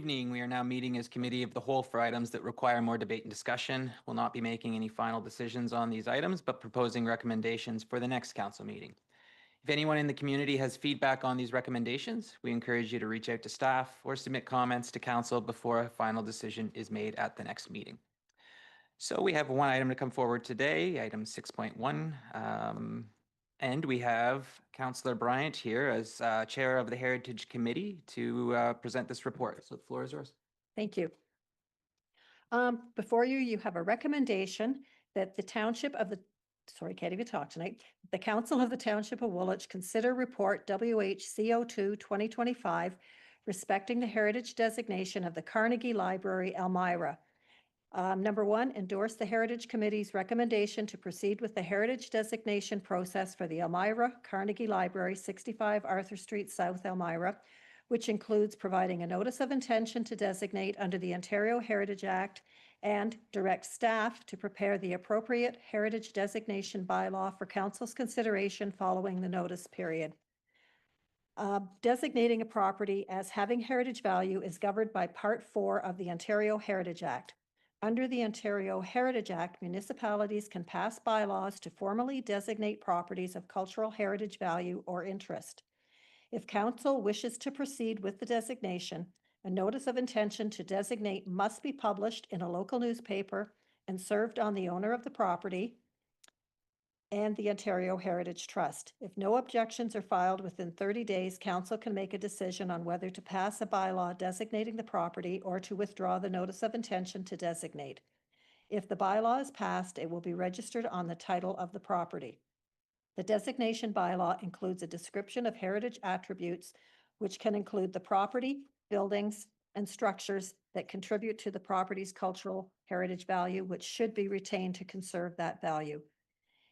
S4: evening. We are now meeting as committee of the whole for items that require more debate and discussion. We'll not be making any final decisions on these items, but proposing recommendations for the next council meeting. If anyone in the community has feedback on these recommendations, we encourage you to reach out to staff or submit comments to council before a final decision is made at the next meeting. So we have one item to come forward today, item 6.1. And we have Councillor Bryant here as Chair of the Heritage Committee to present this report. So the floor is yours.
S8: Thank you. Before you, you have a recommendation that the township of the, sorry, can't even talk tonight. The Council of the Township of Woolwich consider report WHCO2 2025 respecting the heritage designation of the Carnegie Library, Elmira. Number 1, endorse the Heritage Committee's recommendation to proceed with the heritage designation process for the Elmira Carnegie Library, 65 Arthur Street South, Elmira, which includes providing a notice of intention to designate under the Ontario Heritage Act and direct staff to prepare the appropriate heritage designation bylaw for council's consideration following the notice period. Designating a property as having heritage value is governed by Part 4 of the Ontario Heritage Act. Under the Ontario Heritage Act, municipalities can pass bylaws to formally designate properties of cultural heritage value or interest. If council wishes to proceed with the designation, a notice of intention to designate must be published in a local newspaper and served on the owner of the property and the Ontario Heritage Trust. If no objections are filed within 30 days, council can make a decision on whether to pass a bylaw designating the property or to withdraw the notice of intention to designate. If the bylaw is passed, it will be registered on the title of the property. The designation bylaw includes a description of heritage attributes, which can include the property, buildings, and structures that contribute to the property's cultural heritage value, which should be retained to conserve that value.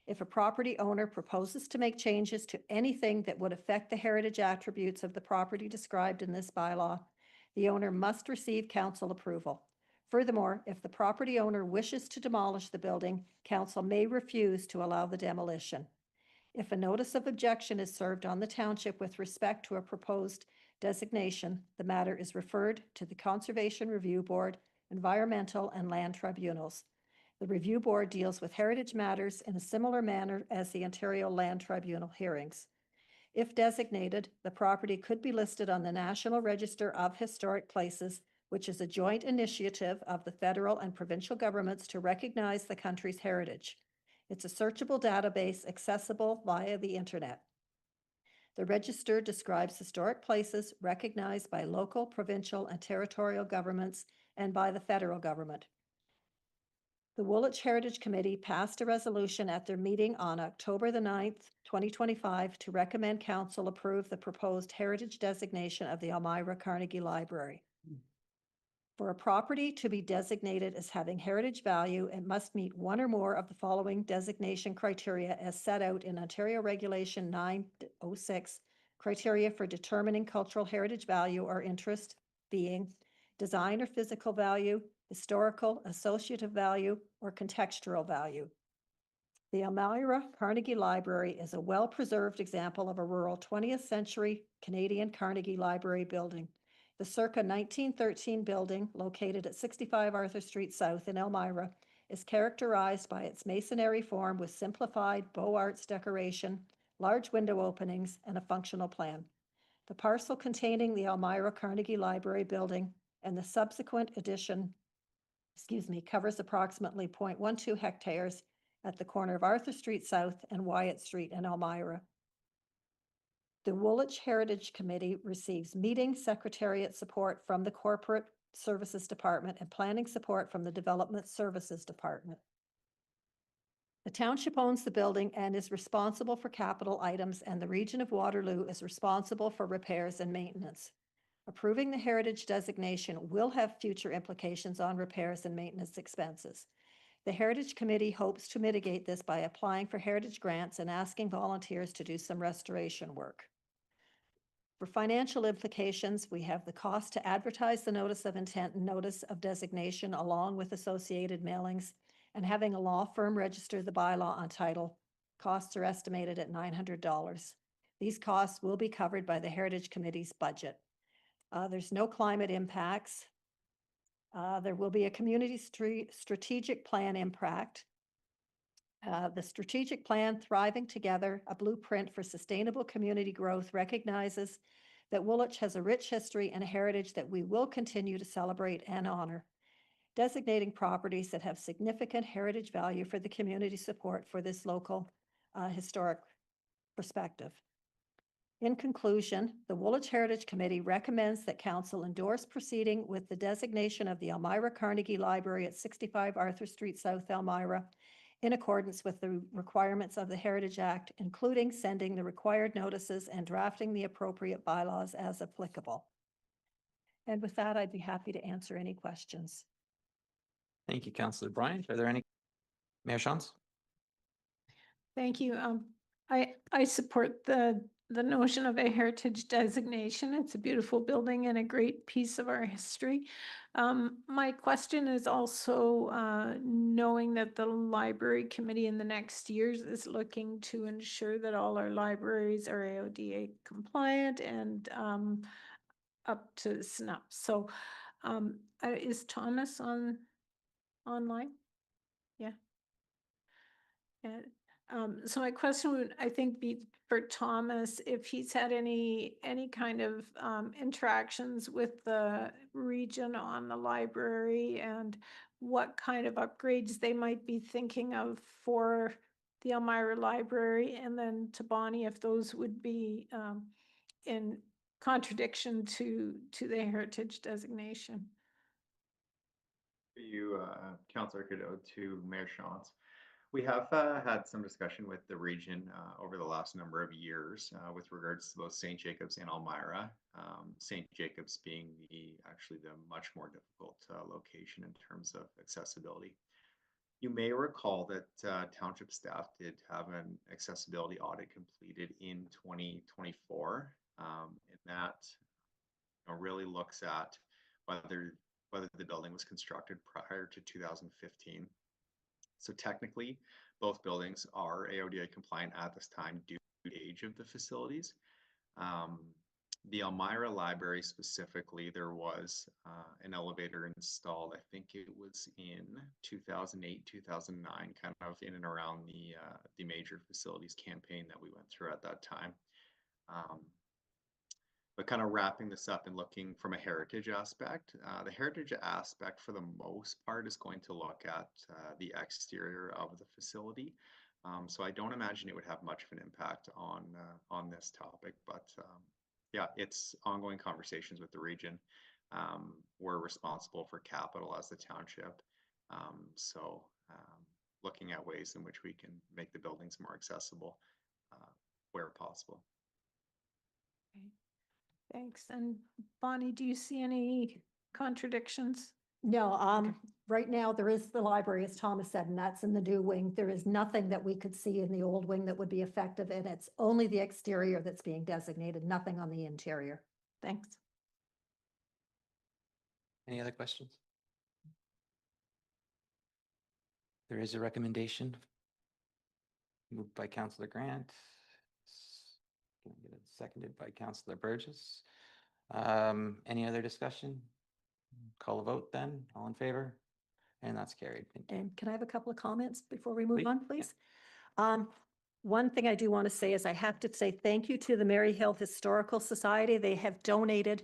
S8: If a property owner proposes to make changes to anything that would affect the heritage attributes of the property described in this bylaw, the owner must receive council approval. Furthermore, if the property owner wishes to demolish the building, council may refuse to allow the demolition. If a notice of objection is served on the township with respect to a proposed designation, the matter is referred to the Conservation Review Board, Environmental and Land Tribunals. The Review Board deals with heritage matters in a similar manner as the Ontario Land Tribunal hearings. If designated, the property could be listed on the National Register of Historic Places, which is a joint initiative of the federal and provincial governments to recognize the country's heritage. It's a searchable database accessible via the internet. The register describes historic places recognized by local, provincial, and territorial governments and by the federal government. The Woolwich Heritage Committee passed a resolution at their meeting on October the 9th, 2025 to recommend council approve the proposed heritage designation of the Elmira Carnegie Library. For a property to be designated as having heritage value, it must meet one or more of the following designation criteria as set out in Ontario Regulation 906, criteria for determining cultural heritage value or interest being design or physical value, historical, associative value, or contextual value. The Elmira Carnegie Library is a well-preserved example of a rural 20th century Canadian Carnegie Library building. The circa 1913 building, located at 65 Arthur Street South in Elmira, is characterized by its masonry form with simplified Beaux Arts decoration, large window openings, and a functional plan. The parcel containing the Elmira Carnegie Library building and the subsequent addition covers approximately 0.12 hectares at the corner of Arthur Street South and Wyatt Street in Elmira. The Woolwich Heritage Committee receives meeting secretariat support from the Corporate Services Department and planning support from the Development Services Department. The township owns the building and is responsible for capital items, and the region of Waterloo is responsible for repairs and maintenance. Approving the heritage designation will have future implications on repairs and maintenance expenses. The Heritage Committee hopes to mitigate this by applying for heritage grants and asking volunteers to do some restoration work. For financial implications, we have the cost to advertise the notice of intent and notice of designation along with associated mailings, and having a law firm register the bylaw on title. Costs are estimated at $900. These costs will be covered by the Heritage Committee's budget. There's no climate impacts. There will be a community strategic plan impact. The strategic plan, Thriving Together, a blueprint for sustainable community growth, recognizes that Woolwich has a rich history and heritage that we will continue to celebrate and honor, designating properties that have significant heritage value for the community support for this local historic perspective. In conclusion, the Woolwich Heritage Committee recommends that Council endorse proceeding with the designation of the Elmira Carnegie Library at 65 Arthur Street South, Elmira, in accordance with the requirements of the Heritage Act, including sending the required notices and drafting the appropriate bylaws as applicable. And with that, I'd be happy to answer any questions.
S4: Thank you, Councillor Bryant. Are there any? Mayor Shantz?
S1: Thank you. I support the notion of a heritage designation. It's a beautiful building and a great piece of our history. My question is also knowing that the library committee in the next years is looking to ensure that all our libraries are AODA compliant and up to snuff. So is Thomas online? Yeah. Yeah. So my question would, I think, be for Thomas, if he's had any kind of interactions with the region on the library and what kind of upgrades they might be thinking of for the Elmira Library, and then to Bonnie, if those would be in contradiction to the heritage designation.
S14: You, Councillor Cadeau, to Mayor Shantz. We have had some discussion with the region over the last number of years with regards to both St. Jacobs and Elmira. St. Jacobs being actually the much more difficult location in terms of accessibility. You may recall that township staff did have an accessibility audit completed in 2024, and that really looks at whether the building was constructed prior to 2015. So technically, both buildings are AODA compliant at this time due to the age of the facilities. The Elmira Library specifically, there was an elevator installed, I think it was in 2008, 2009, kind of in and around the major facilities campaign that we went through at that time. But kind of wrapping this up and looking from a heritage aspect, the heritage aspect for the most part is going to look at the exterior of the facility. So I don't imagine it would have much of an impact on this topic, but yeah, it's ongoing conversations with the region. We're responsible for capital as the township. So looking at ways in which we can make the buildings more accessible where possible.
S1: Okay. Thanks. And Bonnie, do you see any contradictions?
S8: No, right now there is the library, as Thomas said, and that's in the new wing. There is nothing that we could see in the old wing that would be effective, and it's only the exterior that's being designated, nothing on the interior.
S1: Thanks.
S4: Any other questions? There is a recommendation moved by Councillor Grant. Can I get it seconded by Councillor Burgess? Any other discussion? Call a vote then. All in favor? And that's carried. Thank you.
S8: And can I have a couple of comments before we move
S4: Please.
S8: on, please? One thing I do want to say is I have to say thank you to the Maryhill Historical Society. They have donated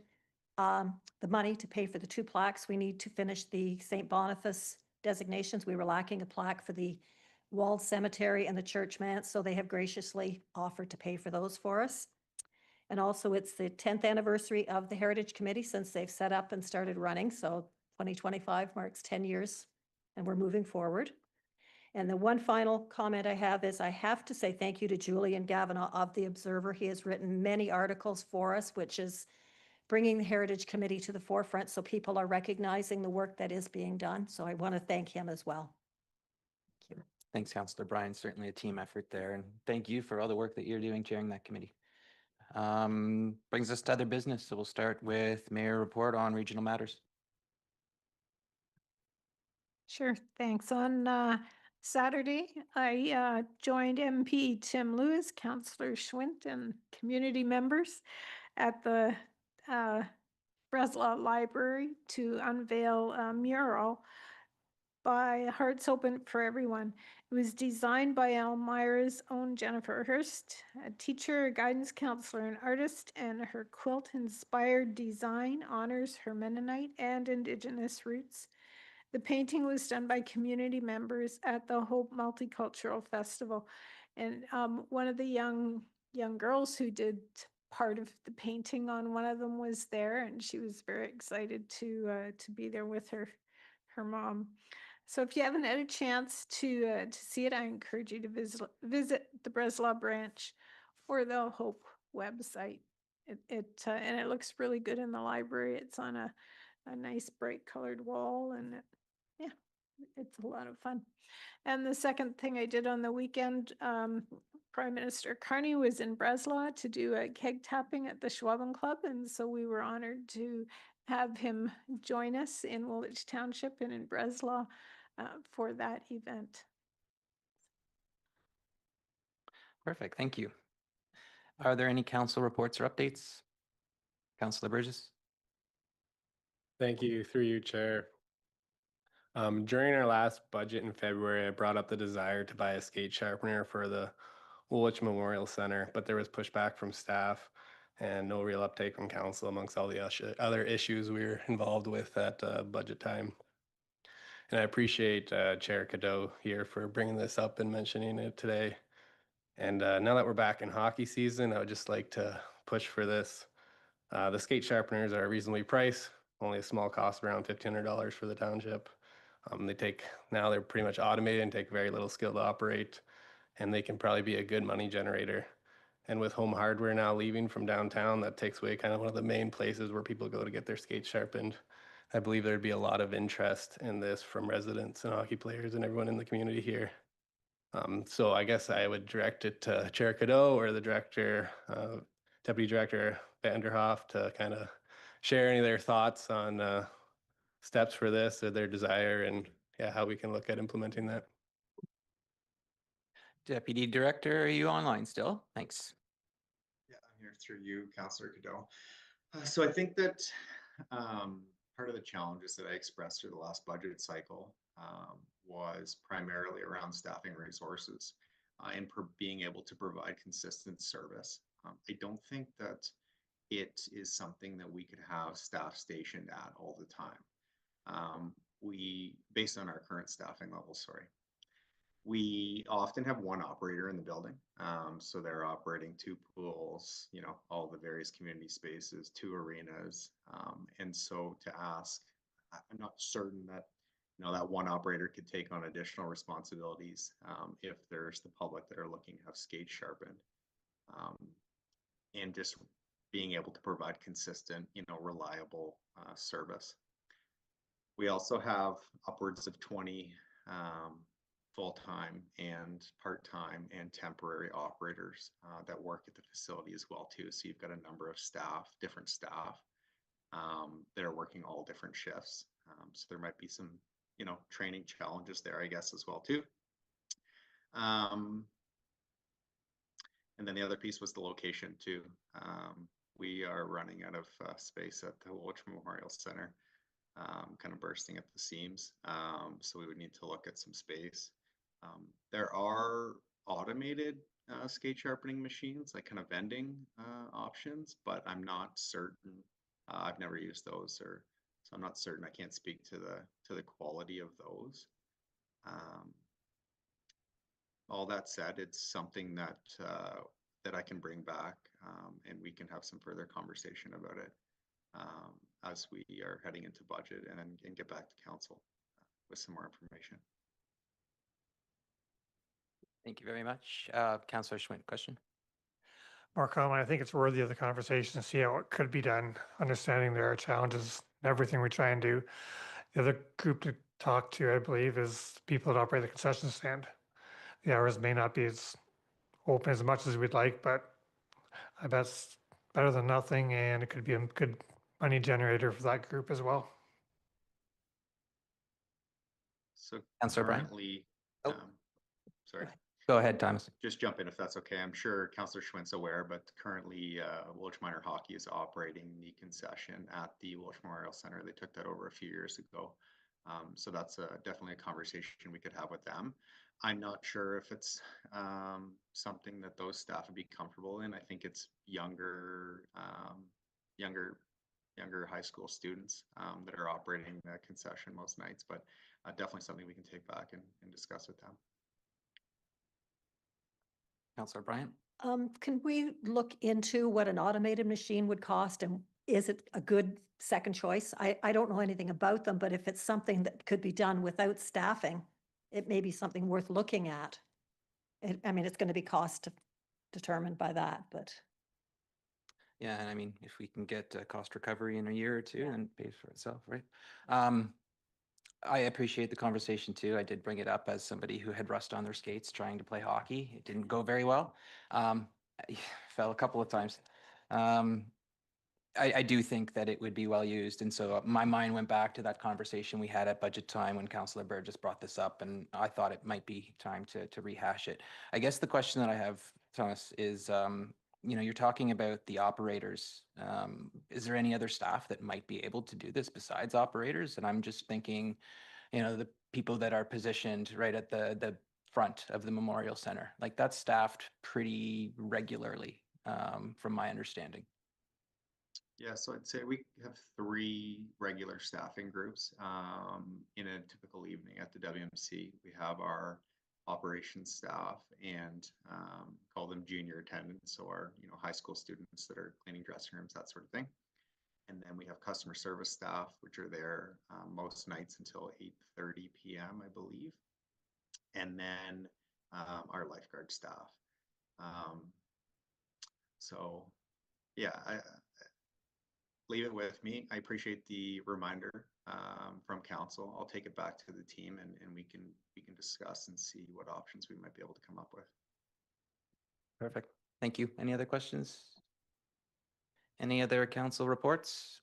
S8: the money to pay for the 2 plaques we need to finish the St. Boniface designations. We were lacking a plaque for the Walled Cemetery and the Church Manse, so they have graciously offered to pay for those for us. And also it's the 10th anniversary of the Heritage Committee since they've set up and started running. So 2025 marks 10 years and we're moving forward. And the one final comment I have is I have to say thank you to Julian Gavanaugh of The Observer. He has written many articles for us, which is bringing the Heritage Committee to the forefront so people are recognizing the work that is being done. So I want to thank him as well. Thank you.
S4: Thanks, Councillor Bryan. Certainly a team effort there. And thank you for all the work that you're doing chairing that committee. Brings us to other business. So we'll start with Mayor report on regional matters.
S1: Sure, thanks. On Saturday, I joined MP Tim Lewis, Councillor Schwint, and community members at the Breslau Library to unveil a mural by Hearts Open for Everyone. It was designed by Elmira's own Jennifer Hurst, a teacher, a guidance counselor, and artist, and her quilt-inspired design honors her Mennonite and Indigenous roots. The painting was done by community members at the Hope Multicultural Festival. And one of the young girls who did part of the painting on one of them was there, and she was very excited to be there with her mom. So if you haven't had a chance to see it, I encourage you to visit the Breslau branch or the Hope website. And it looks really good in the library. It's on a nice bright colored wall, and yeah, it's a lot of fun. And the second thing I did on the weekend, Prime Minister Carney was in Breslau to do a keg tapping at the Schwaben Club, and so we were honored to have him join us in Woolwich Township and in Breslau for that event.
S4: Perfect, thank you. Are there any council reports or updates? Councillor Burgess?
S15: Thank you, through you, Chair. During our last budget in February, I brought up the desire to buy a skate sharpener for the Woolwich Memorial Center, but there was pushback from staff and no real uptake from council amongst all the other issues we were involved with at budget time. And I appreciate Chair Cadeau here for bringing this up and mentioning it today. And now that we're back in hockey season, I would just like to push for this. The skate sharpeners are reasonably priced, only a small cost, around $1,500 for the township. They're pretty much automated and take very little skill to operate, and they can probably be a good money generator. And with Home Hardware now leaving from downtown, that takes away kind of one of the main places where people go to get their skates sharpened. I believe there'd be a lot of interest in this from residents and hockey players and everyone in the community here. So I guess I would direct it to Chair Cadeau or the director, Deputy Director Vanderhoff, to kind of share any of their thoughts on steps for this or their desire, and how we can look at implementing that.
S4: Deputy Director, are you online still? Thanks.
S14: Yeah, I'm here through you, Councillor Cadeau. So I think that part of the challenges that I expressed through the last budget cycle was primarily around staffing resources and being able to provide consistent service. I don't think that it is something that we could have staff stationed at all the time. Based on our current staffing levels, we often have one operator in the building. So they're operating 2 pools, all the various community spaces, 2 arenas. And so to ask, I'm not certain that, that one operator could take on additional responsibilities if there's the public that are looking to have skates sharpened. And just being able to provide consistent, reliable service. We also have upwards of 20 full-time and part-time and temporary operators that work at the facility as well too. So you've got a number of different staff that are working all different shifts. So there might be some, training challenges there, I guess, as well too. And then the other piece was the location too. We are running out of space at the Woolwich Memorial Center, kind of bursting at the seams. So we would need to look at some space. There are automated skate sharpening machines, like kind of vending options, but I'm not certain. I've never used those, so I'm not certain. I can't speak to the quality of those. All that said, it's something that I can bring back, and we can have some further conversation about it as we are heading into budget and get back to council with some more information.
S4: Thank you very much. Councillor Schwint, question?
S6: More comment. I think it's worthy of the conversation to see how it could be done, understanding there are challenges in everything we try and do. The other group to talk to, I believe, is people that operate the concession stand. The hours may not be as open as much as we'd like, but I bet it's better than nothing, and it could be a good money generator for that group as well.
S14: So
S4: Councillor Bryan?
S14: currently,
S4: Oh.
S14: sorry.
S4: Go ahead, Thomas.
S14: Just jump in if that's okay. I'm sure Councillor Schwint's aware, but currently Woolwich Minor Hockey is operating the concession at the Woolwich Memorial Center. They took that over a few years ago. So that's definitely a conversation we could have with them. I'm not sure if it's something that those staff would be comfortable in. I think it's younger high school students that are operating the concession most nights, but definitely something we can take back and discuss with them.
S4: Councillor Bryant?
S8: Can we look into what an automated machine would cost, and is it a good second choice? I don't know anything about them, but if it's something that could be done without staffing, it may be something worth looking at. I mean, it's going to be cost determined by that, but.
S4: Yeah, and I mean, if we can get cost recovery in a year or two, then it pays for itself, right? I appreciate the conversation too. I did bring it up as somebody who had rust on their skates trying to play hockey. It didn't go very well. I fell a couple of times. I do think that it would be well used. And so my mind went back to that conversation we had at budget time when Councillor Bird just brought this up, and I thought it might be time to rehash it. I guess the question that I have, Thomas, is you're talking about the operators. Is there any other staff that might be able to do this besides operators? And I'm just thinking, the people that are positioned right at the front of the Memorial Center, like that's staffed pretty regularly, from my understanding.
S14: Yeah, so I'd say we have 3 regular staffing groups in a typical evening at the WMC. We have our operations staff and call them junior attendants, so our high school students that are cleaning dressing rooms, that sort of thing. And then we have customer service staff, which are there most nights until 8:30 p.m., I believe. And then our lifeguard staff. So yeah, leave it with me. I appreciate the reminder from council. I'll take it back to the team and we can discuss and see what options we might be able to come up with.
S4: Perfect. Thank you. Any other questions? Any other council reports,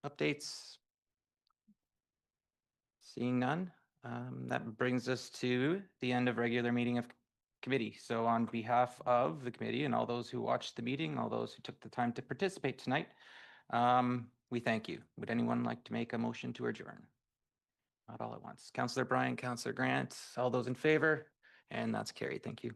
S4: updates? Seeing none, that brings us to the end of regular meeting of committee. So on behalf of the committee and all those who watched the meeting, all those who took the time to participate tonight, we thank you. Would anyone like to make a motion to adjourn? Not all at once. Councillor Bryan, Councillor Grant, all those in favor, and that's carried. Thank you.